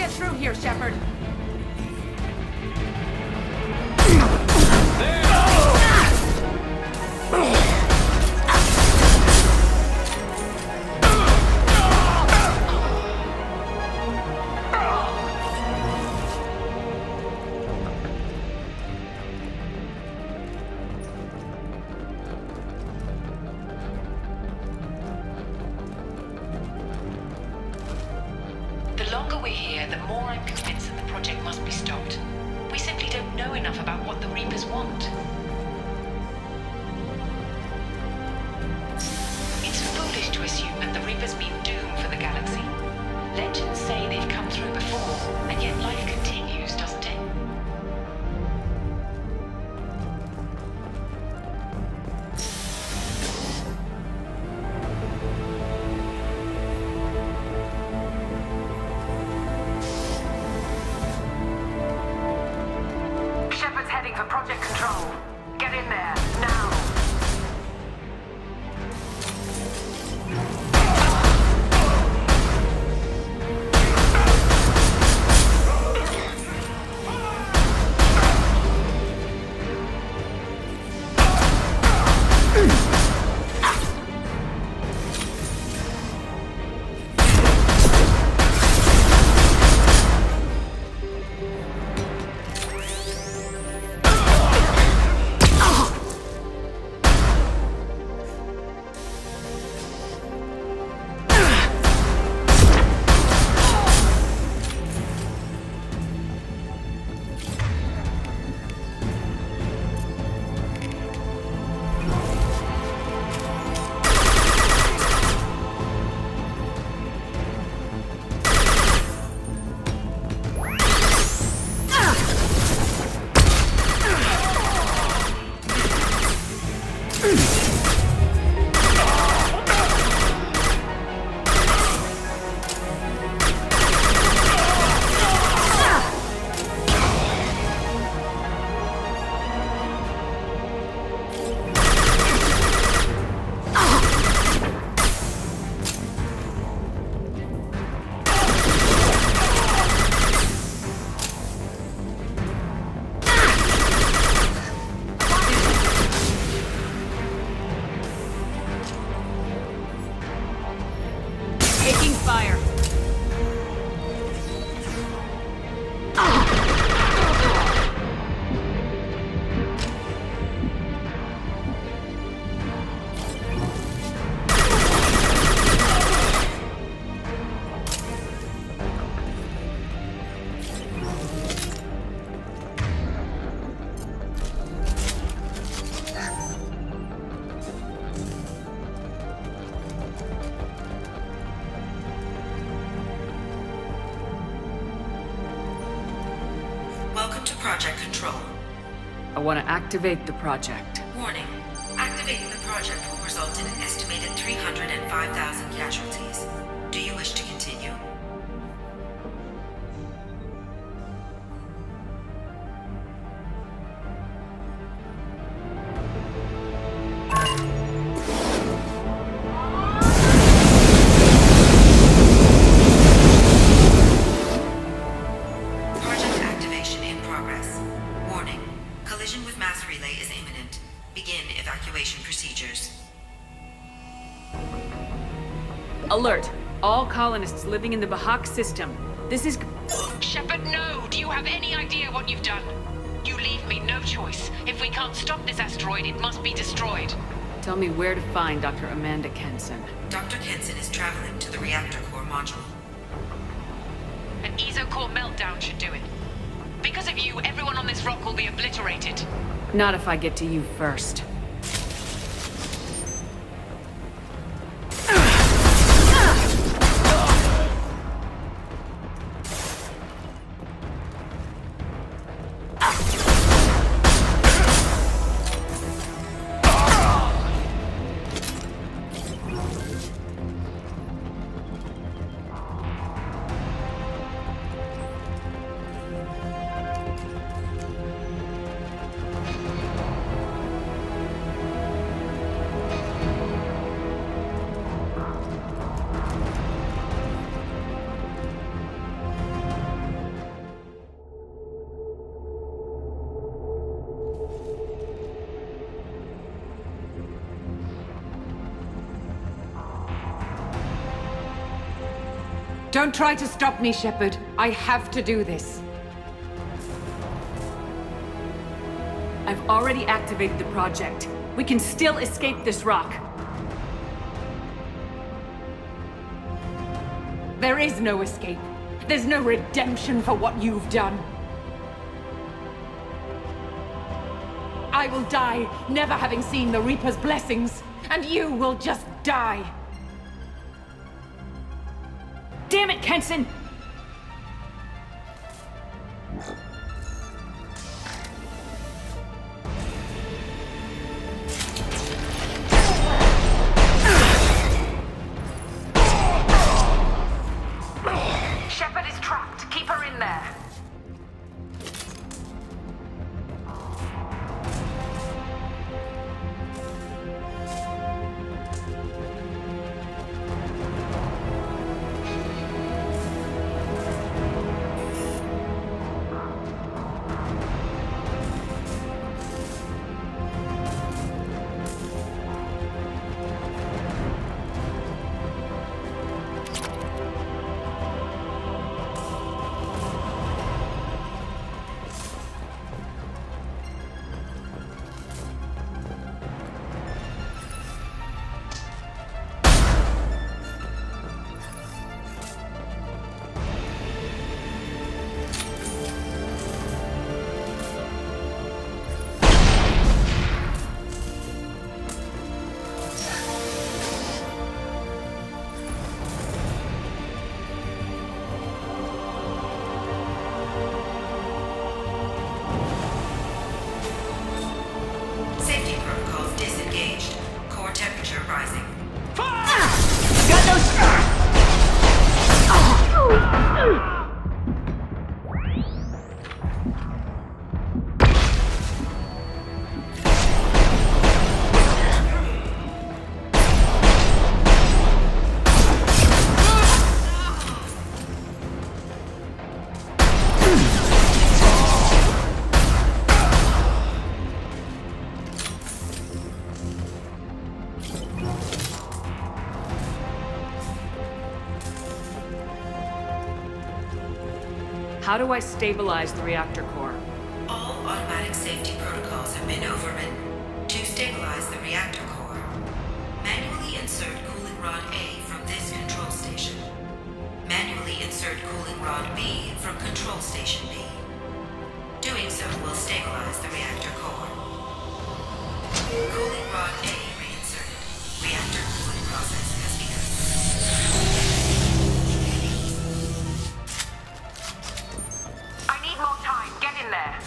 get through here, Shepard. The longer we're here, the more I'm convinced that the project must be stopped. We simply don't know enough about what the Reapers want. It's foolish to assume that the Reapers mean doom for the galaxy. Legends say they've come through before, and yet life continues, doesn't it? Shepard's heading for Project Control. Get in there, now. Taking fire. Welcome to Project Control. I want to activate the project. Warning. Activating the project will result in an estimated 305,000 casualties. Do you wish to continue? Project activation in progress. Warning. Collision with mass relay is imminent. Begin evacuation procedures. Alert! All colonists living in the Bahak system. This is... Shepard, no! Do you have any idea what you've done? You leave me no choice. If we can't stop this asteroid, it must be destroyed. Tell me where to find Dr. Amanda Kenson. Dr. Kenson is traveling to the reactor core module. An ESO-core meltdown should do it. Because of you, everyone on this rock will be obliterated. Not if I get to you first. Don't try to stop me, Shepard. I have to do this. I've already activated the project. We can still escape this rock. There is no escape. There's no redemption for what you've done. I will die, never having seen the Reaper's blessings, and you will just die. Damn it, Kenson! Shepard is trapped. Keep her in there. Safety protocols disengaged. Core temperature rising. Got those! How do I stabilize the reactor core? All automatic safety protocols have been overridden. To stabilize the reactor core, manually insert cooling rod A from this control station. Manually insert cooling rod B from control station B. Doing so will stabilize the reactor core. Cooling rod A reinserted. Reactor cooling process has begun. I need more time. Get in there.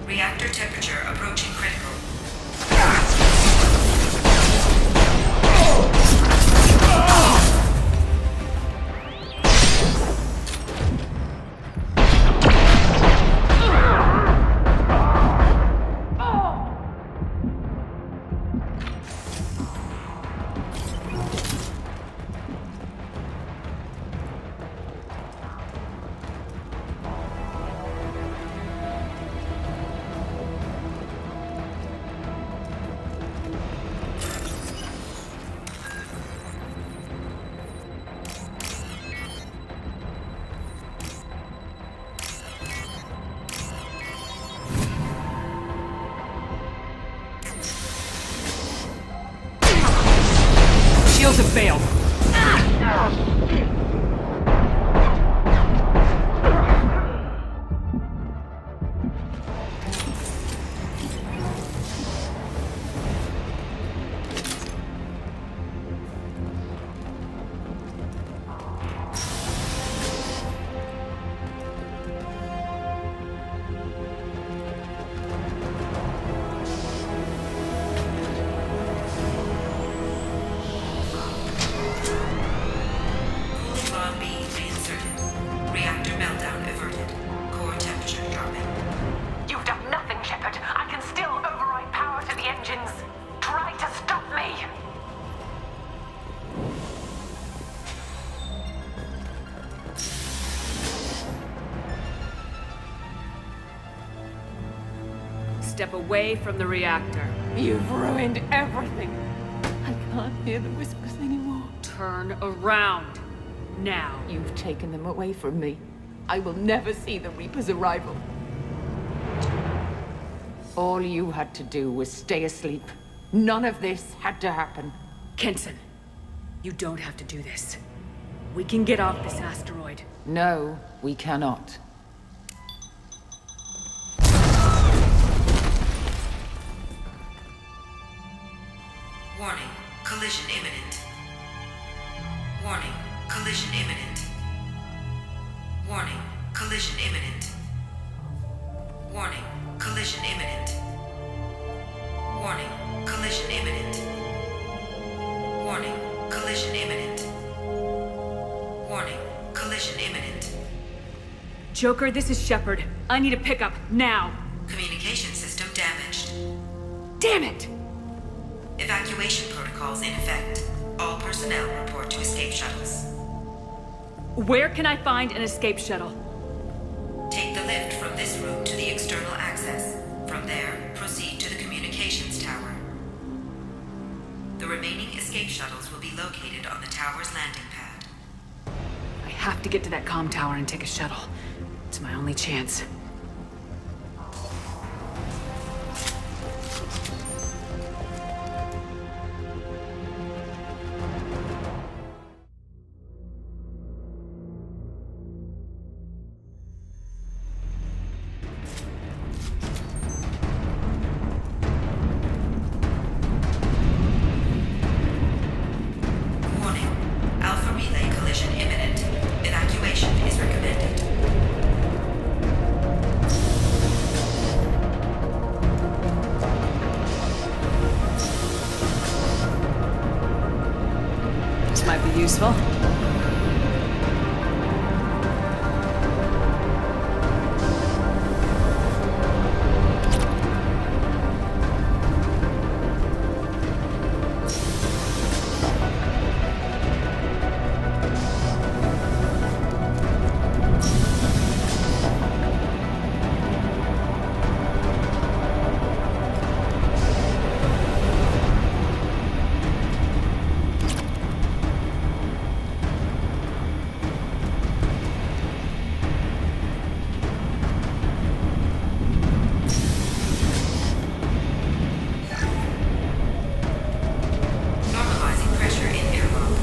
Reactor temperature approaching critical. Shields have failed. Step away from the reactor. You've ruined everything. I can't hear the whispers anymore. Turn around. Now. You've taken them away from me. I will never see the Reaper's arrival. All you had to do was stay asleep. None of this had to happen. Kenton, you don't have to do this. We can get off this asteroid. No, we cannot. Warning, collision imminent. Warning, collision imminent. Warning, collision imminent. Warning, collision imminent. Warning, collision imminent. Warning, collision imminent. Warning, collision imminent. Joker, this is Shepard. I need a pickup, now. Communication system damaged. Damn it! Evacuation protocols in effect. All personnel report to escape shuttles. Where can I find an escape shuttle? Take the lift from this room to the external access. From there, proceed to the communications tower. The remaining escape shuttles will be located on the tower's landing pad. I have to get to that comm tower and take a shuttle. It's my only chance. useful. Normalizing pressure in airlock.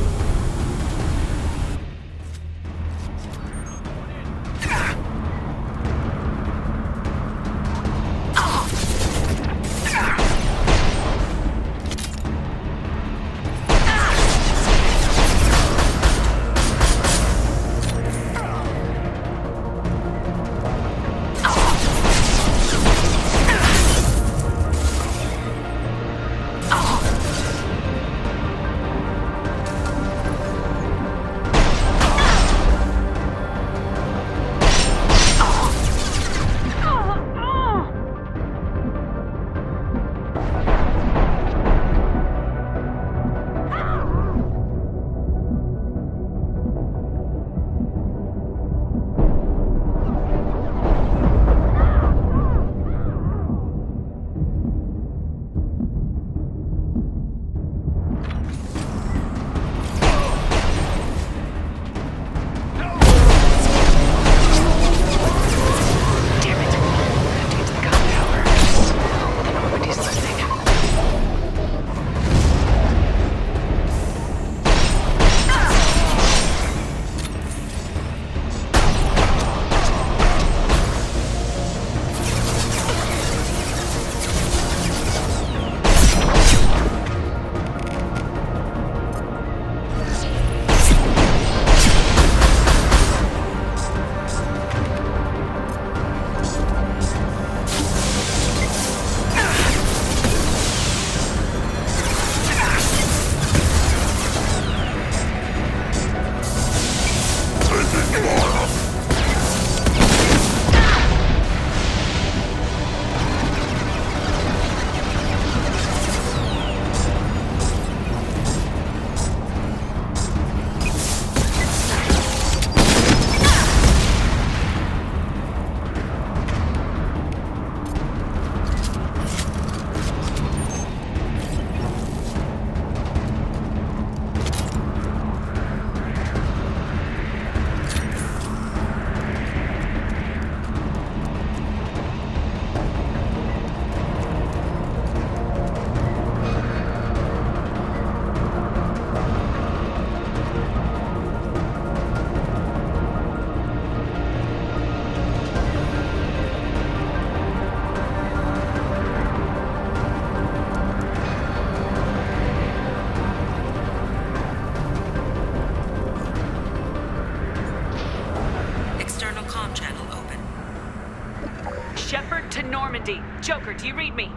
External comm channel open. Shepard to Normandy. Joker, do you read me?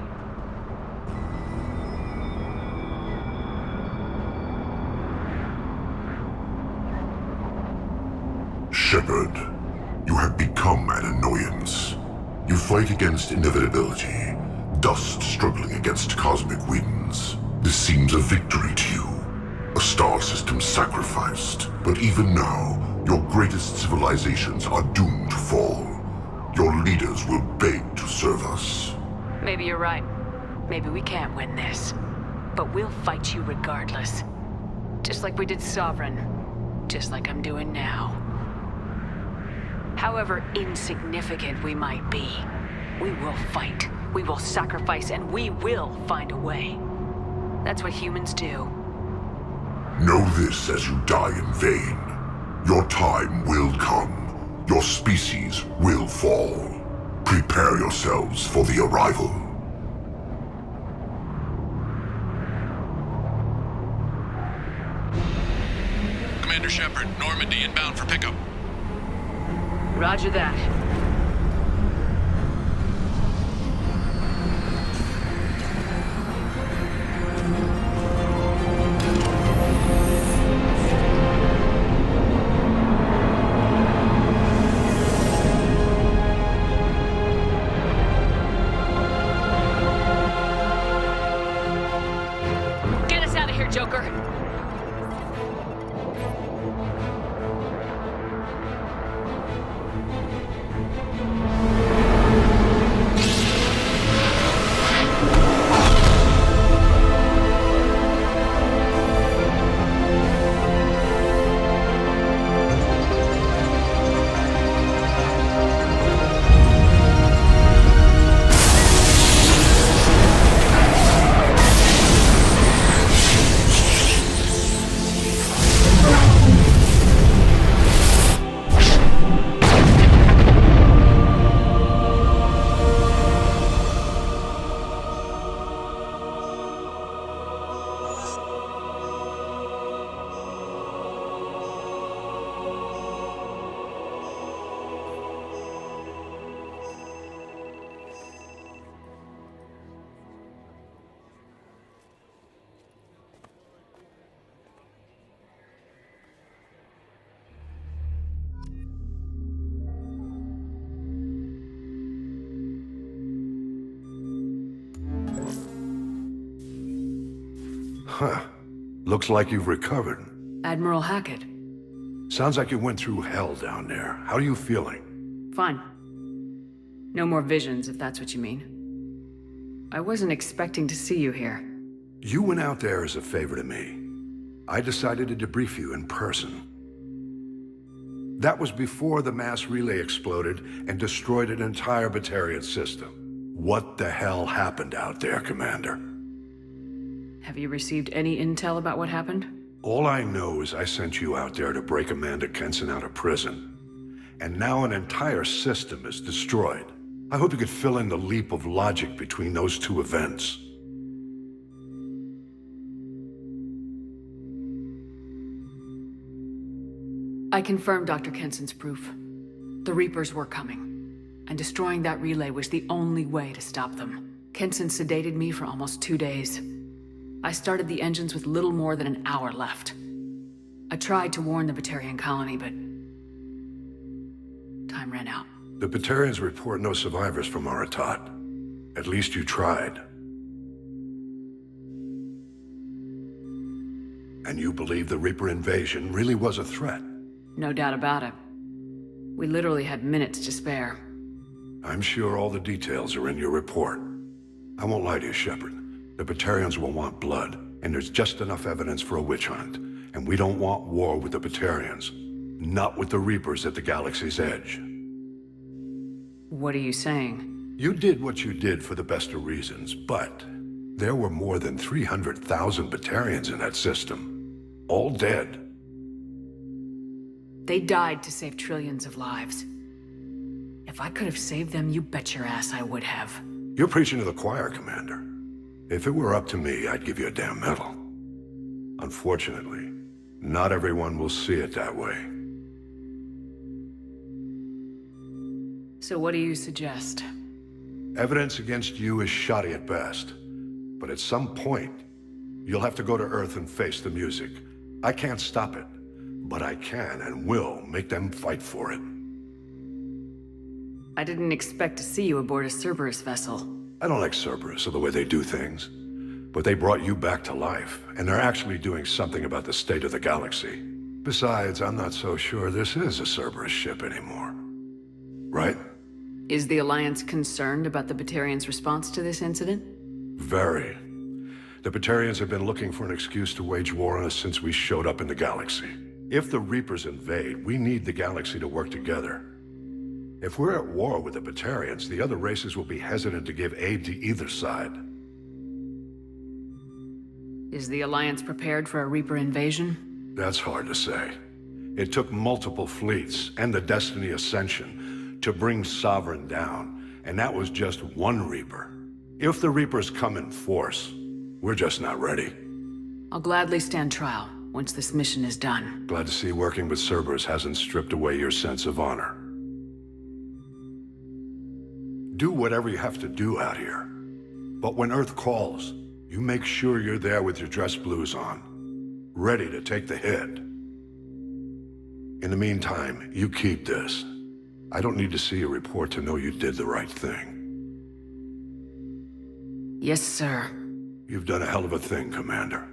Shepard, you have become an annoyance. You fight against inevitability, dust struggling against cosmic winds. This seems a victory to you. A star system sacrificed. But even now, your greatest civilizations are doomed to fall. Your leaders will beg to serve us. Maybe you're right. Maybe we can't win this. But we'll fight you regardless. Just like we did Sovereign. Just like I'm doing now. However insignificant we might be, we will fight, we will sacrifice, and we will find a way. That's what humans do. Know this as you die in vain. Your time will come. Your species will fall. Prepare yourselves for the arrival. Commander Shepard, Normandy inbound for pickup. Roger that. Huh. Looks like you've recovered. Admiral Hackett. Sounds like you went through hell down there. How are you feeling? Fine. No more visions, if that's what you mean. I wasn't expecting to see you here. You went out there as a favor to me. I decided to debrief you in person. That was before the mass relay exploded and destroyed an entire Batarian system. What the hell happened out there, Commander? Have you received any intel about what happened? All I know is I sent you out there to break Amanda Kenson out of prison. And now an entire system is destroyed. I hope you could fill in the leap of logic between those two events. I confirmed Dr. Kenson's proof. The Reapers were coming, and destroying that relay was the only way to stop them. Kenson sedated me for almost 2 days. I started the engines with little more than an hour left. I tried to warn the Batarian colony, but time ran out. The Batarians report no survivors from Aratat. At least you tried. And you believe the Reaper invasion really was a threat? No doubt about it. We literally had minutes to spare. I'm sure all the details are in your report. I won't lie to you, Shepard. The Batarians will want blood, and there's just enough evidence for a witch hunt. And we don't want war with the Batarians. Not with the Reapers at the galaxy's edge. What are you saying? You did what you did for the best of reasons, but there were more than 300,000 Batarians in that system. All dead. They died to save trillions of lives. If I could have saved them, you bet your ass I would have. You're preaching to the choir, Commander. If it were up to me, I'd give you a damn medal. Unfortunately, not everyone will see it that way. So what do you suggest? Evidence against you is shoddy at best. But at some point, you'll have to go to Earth and face the music. I can't stop it. But I can and will make them fight for it. I didn't expect to see you aboard a Cerberus vessel. I don't like Cerberus or the way they do things. But they brought you back to life, and they're actually doing something about the state of the galaxy. Besides, I'm not so sure this is a Cerberus ship anymore. Right? Is the Alliance concerned about the Batarians' response to this incident? Very. The Batarians have been looking for an excuse to wage war on us since we showed up in the galaxy. If the Reapers invade, we need the galaxy to work together. If we're at war with the Batarians, the other races will be hesitant to give aid to either side. Is the Alliance prepared for a Reaper invasion? That's hard to say. It took multiple fleets and the Destiny Ascension to bring Sovereign down, and that was just one Reaper. If the Reapers come in force, we're just not ready. I'll gladly stand trial once this mission is done. Glad to see working with Cerberus hasn't stripped away your sense of honor. Do whatever you have to do out here. But when Earth calls, you make sure you're there with your dress blues on, ready to take the hit. In the meantime, you keep this. I don't need to see a report to know you did the right thing. Yes, sir. You've done a hell of a thing, Commander.